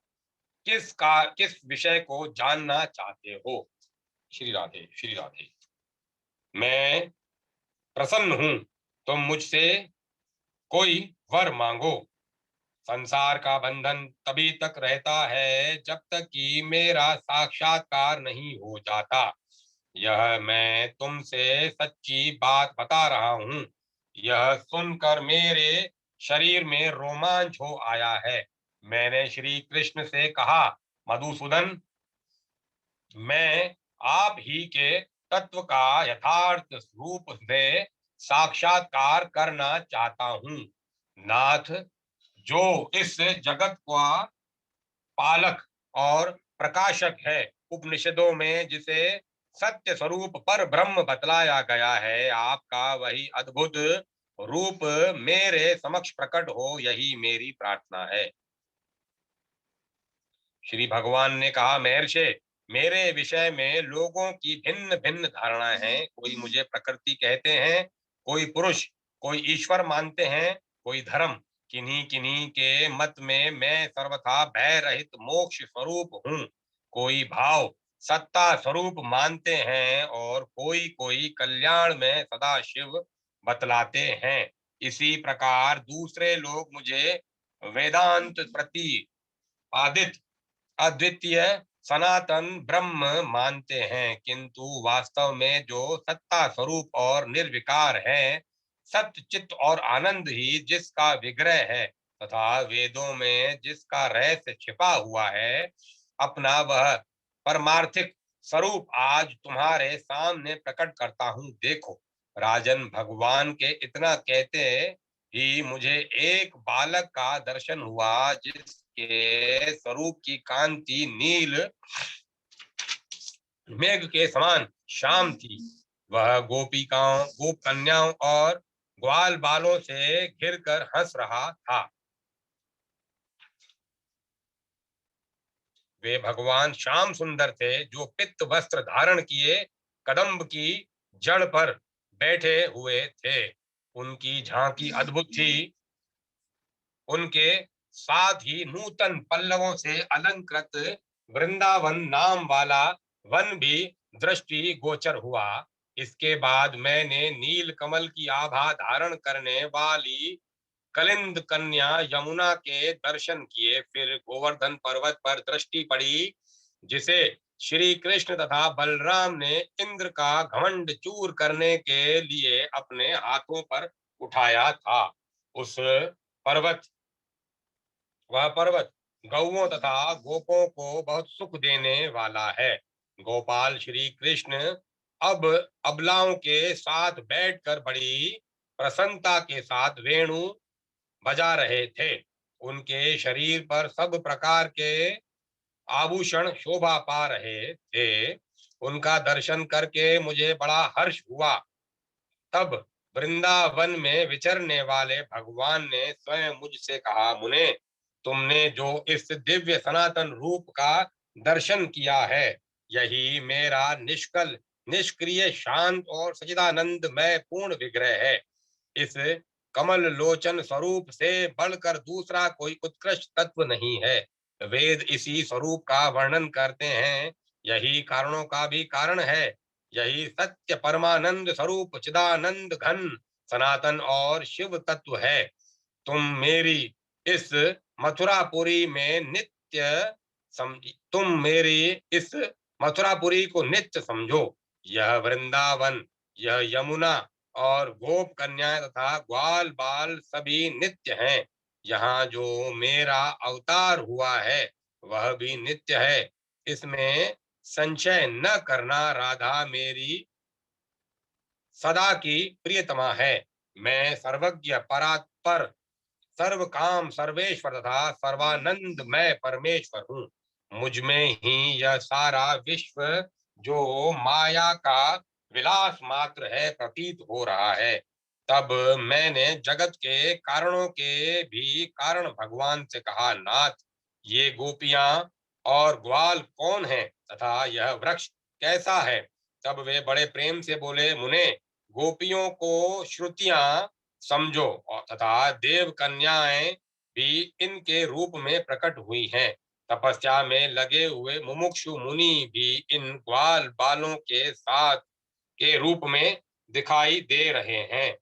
किस विषय को जानना चाहते हो। श्री राधे, श्री राधे। मैं प्रसन्न हूं, तुम मुझसे कोई वर मांगो। संसार का बंधन तभी तक रहता है जब तक कि मेरा साक्षात्कार नहीं हो जाता। यह मैं तुमसे सच्ची बात बता रहा हूं। यह सुनकर मेरे शरीर में रोमांच हो आया है। मैंने श्री कृष्ण से कहा, मधुसूदन, मैं आप ही के तत्व का यथार्थ रूप से साक्षात्कार करना चाहता हूं। नाथ, जो इस जगत का पालक और प्रकाशक है, उपनिषदों में जिसे सत्य स्वरूप पर ब्रह्म बतलाया गया है, आपका वही अद्भुत रूप मेरे समक्ष प्रकट हो, यही मेरी प्रार्थना है। श्री भगवान ने कहा, महर्षि, मेरे विषय में लोगों की भिन्न भिन्न धारणाएं हैं। कोई मुझे प्रकृति कहते हैं, कोई पुरुष, कोई ईश्वर मानते हैं, कोई धर्म। किन्हीं किन्हीं के मत में मैं सर्वथा भय रहित मोक्ष स्वरूप हूँ। कोई भाव सत्ता स्वरूप मानते हैं और कोई कोई कल्याण में सदा शिव बतलाते हैं। इसी प्रकार दूसरे लोग मुझे वेदांत प्रतिपादित अद्वितीय सनातन ब्रह्म मानते हैं, किंतु वास्तव में जो सत्ता स्वरूप और निर्विकार है, सत्य चित्त और आनंद ही जिसका विग्रह है तथा वेदों में जिसका रहस्य छिपा हुआ है, अपना वह परमार्थिक स्वरूप आज तुम्हारे सामने प्रकट करता हूं। देखो राजन, भगवान के इतना कहते ही मुझे एक बालक का दर्शन हुआ जिसके स्वरूप की कांति नील मेघ के समान शाम थी। वह गोप कन्याओं और ग्वाल बालों से घिरकर हंस रहा था। वे भगवान श्याम सुंदर थे, जो पित्त वस्त्र धारण किए कदम्ब की जड़ पर बैठे हुए थे। उनकी झांकी अद्भुत थी। उनके साथ ही नूतन पल्लवों से अलंकृत वृंदावन नाम वाला वन भी दृष्टि गोचर हुआ। इसके बाद मैंने नील कमल की आभा धारण करने वाली कलिंद कन्या यमुना के दर्शन किए। फिर गोवर्धन पर्वत पर दृष्टि पड़ी, जिसे श्री कृष्ण तथा बलराम ने इंद्र का घमंड चूर करने के लिए अपने हाथों पर उठाया था। उस पर्वत वह पर्वत गौओं तथा गोपों को बहुत सुख देने वाला है। गोपाल श्री कृष्ण अब अबलाओं के साथ बैठकर बड़ी प्रसन्नता के साथ वेणु बजा रहे थे। उनके शरीर पर सब प्रकार के आभूषण शोभा पा रहे थे। उनका दर्शन करके मुझे बड़ा हर्ष हुआ। तब वृंदावन में विचरने वाले भगवान ने स्वयं मुझसे कहा, मुने, तुमने जो इस दिव्य सनातन रूप का दर्शन किया है, यही मेरा निष्कल, निष्क्रिय, शांत और सच्चिदानंद में पूर्ण विग्रह है। इस कमल लोचन स्वरूप से बढ़कर दूसरा कोई उत्कृष्ट तत्व नहीं है। वेद इसी स्वरूप का वर्णन करते हैं। यही कारणों का भी कारण है। यही सत्य परमानंद स्वरूप चिदानंद घन सनातन और शिव तत्व है। तुम मेरी इस मथुरापुरी में नित्य तुम मेरी इस मथुरापुरी को नित्य समझो। यह वृंदावन, यह यमुना और गोप कन्या तथा ग्वाल बाल सभी नित्य हैं। यहाँ जो मेरा अवतार हुआ है वह भी नित्य है। इसमें संशय न करना। राधा मेरी सदा की प्रियतमा है। मैं सर्वज्ञ परात्पर सर्व काम सर्वेश्वर तथा सर्वानंद मैं परमेश्वर हूँ। मुझ में ही यह सारा विश्व जो माया का विलास मात्र है प्रतीत हो रहा है। तब मैंने जगत के कारणों के भी कारण भगवान से कहा, नाथ, ये गोपियां और ग्वाल कौन है तथा यह वृक्ष कैसा है? तब वे बड़े प्रेम से बोले, मुने, गोपियों को श्रुतियां समझो और तथा देव कन्याएं भी इनके रूप में प्रकट हुई हैं। तपस्या में लगे हुए मुमुक्षु मुनि भी इन ग्वाल बालों के साथ के रूप में दिखाई दे रहे हैं।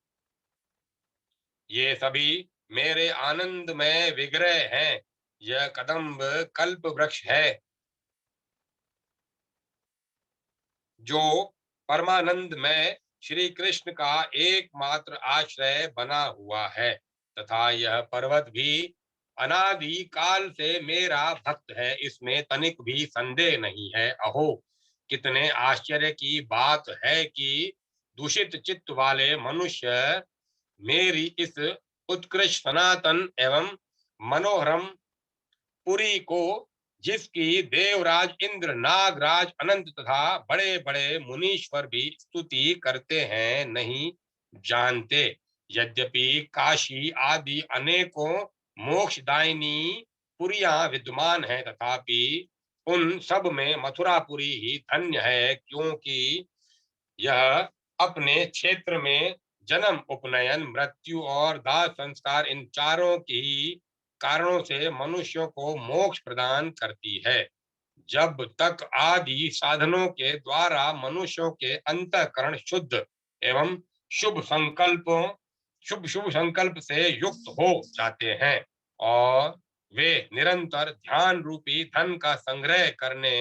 ये सभी मेरे आनंद में विग्रह हैं। यह कदम्ब कल्प वृक्ष है जो परमानंद में श्री कृष्ण का एकमात्र आश्रय बना हुआ है तथा यह पर्वत भी अनादि काल से मेरा भक्त है। इसमें तनिक भी संदेह नहीं है। अहो, कितने आश्चर्य की बात है कि दूषित चित्त वाले मनुष्य मेरी इस उत्कृष्ट सनातन एवं मनोहरम पुरी को, जिसकी देवराज इंद्र, नागराज, अनंत तथा बड़े बड़े मुनीश्वर भी स्तुति करते हैं, नहीं जानते। यद्यपि काशी आदि अनेकों मोक्षदायिनी पुरियां विद्यमान है, तथापि उन सब में मथुरापुरी ही धन्य है, क्योंकि यह अपने क्षेत्र में जन्म, उपनयन, मृत्यु और दाह संस्कार इन चारों की कारणों से मनुष्यों को मोक्ष प्रदान करती है। जब तक आदि साधनों के द्वारा मनुष्यों के अंतःकरण शुद्ध एवं शुभ संकल्पों शुभ शुभ संकल्प से युक्त हो जाते हैं और वे निरंतर ध्यान रूपी धन का संग्रह करने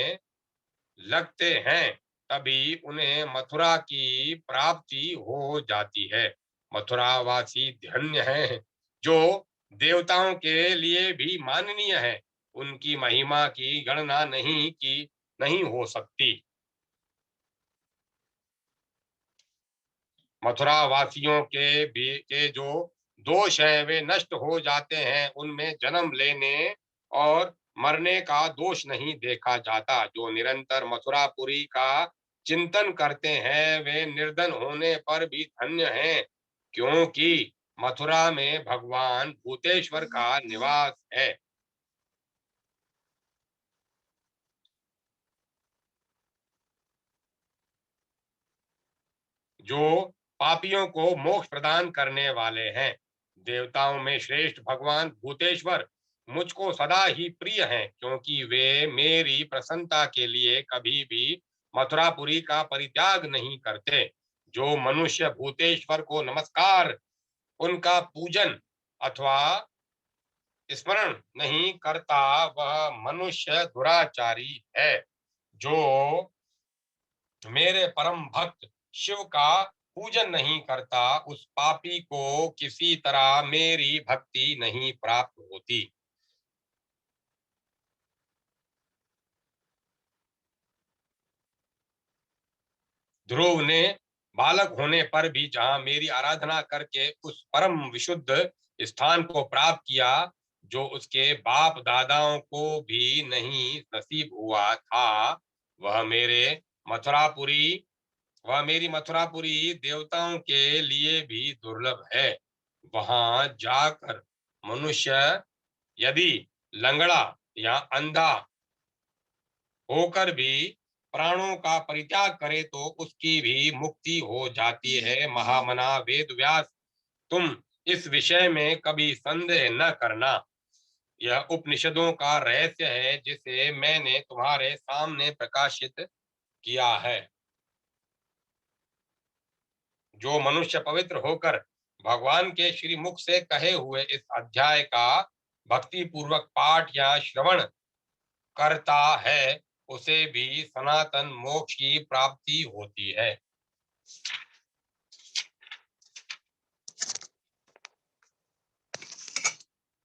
लगते हैं, तभी उन्हें मथुरा की प्राप्ति हो जाती है। मथुरावासी धन्य हैं जो देवताओं के लिए भी माननीय है। उनकी महिमा की गणना नहीं हो सकती। मथुरा वासियों के जो दोष हैं वे नष्ट हो जाते हैं। उनमें जन्म लेने और मरने का दोष नहीं देखा जाता। जो निरंतर मथुरापुरी का चिंतन करते हैं वे निर्धन होने पर भी धन्य हैं, क्योंकि मथुरा में भगवान भूतेश्वर का निवास है। जो पापियों को मोक्ष प्रदान करने वाले हैं। देवताओं में श्रेष्ठ भगवान भूतेश्वर मुझको सदा ही प्रिय हैं, क्योंकि वे मेरी प्रसन्नता के लिए कभी भी मथुरापुरी का परित्याग नहीं करते। जो मनुष्य भूतेश्वर को नमस्कार, उनका पूजन अथवा स्मरण नहीं करता वह मनुष्य दुराचारी है। जो मेरे परम भक्त शिव का पूजन नहीं करता उस पापी को किसी तरह मेरी भक्ति नहीं प्राप्त होती। ध्रुव ने बालक होने पर भी जहां मेरी आराधना करके उस परम विशुद्ध स्थान को प्राप्त किया जो उसके बाप दादाओं को भी नहीं नसीब हुआ था, वह मेरे मथुरापुरी वह मेरी मथुरापुरी देवताओं के लिए भी दुर्लभ है। वहां जाकर मनुष्य यदि लंगड़ा या अंधा होकर भी प्राणों का परित्याग करे तो उसकी भी मुक्ति हो जाती है। महामना वेद व्यास, तुम इस विषय में कभी संदेह न करना। यह उपनिषदों का रहस्य है जिसे मैंने तुम्हारे सामने प्रकाशित किया है। जो मनुष्य पवित्र होकर भगवान के श्री मुख से कहे हुए इस अध्याय का भक्ति पूर्वक पाठ या श्रवण करता है उसे भी सनातन मोक्ष की प्राप्ति होती है।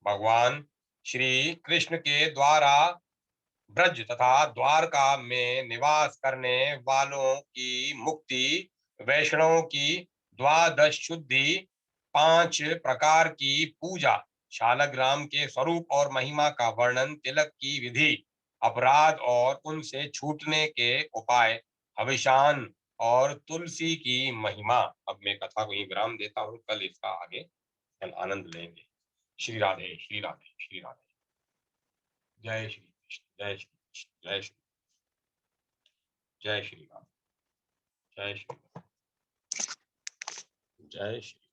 भगवान श्री कृष्ण के द्वारा ब्रज तथा द्वारका में निवास करने वालों की मुक्ति, वैष्णवों की द्वादश शुद्धि, 5 प्रकार की पूजा, शालग्राम के स्वरूप और महिमा का वर्णन, तिलक की विधि, अपराध और उनसे छूटने के उपाय, हविषान और तुलसी की महिमा। अब मैं कथा को यहीं विराम देता हूँ, कल इसका आगे कल आनंद लेंगे। श्री राधे श्री राधे श्री राधे। जय श्री कृष्ण जय श्री कृष्ण जय श्री जय श्री राम जय श्री जय श्री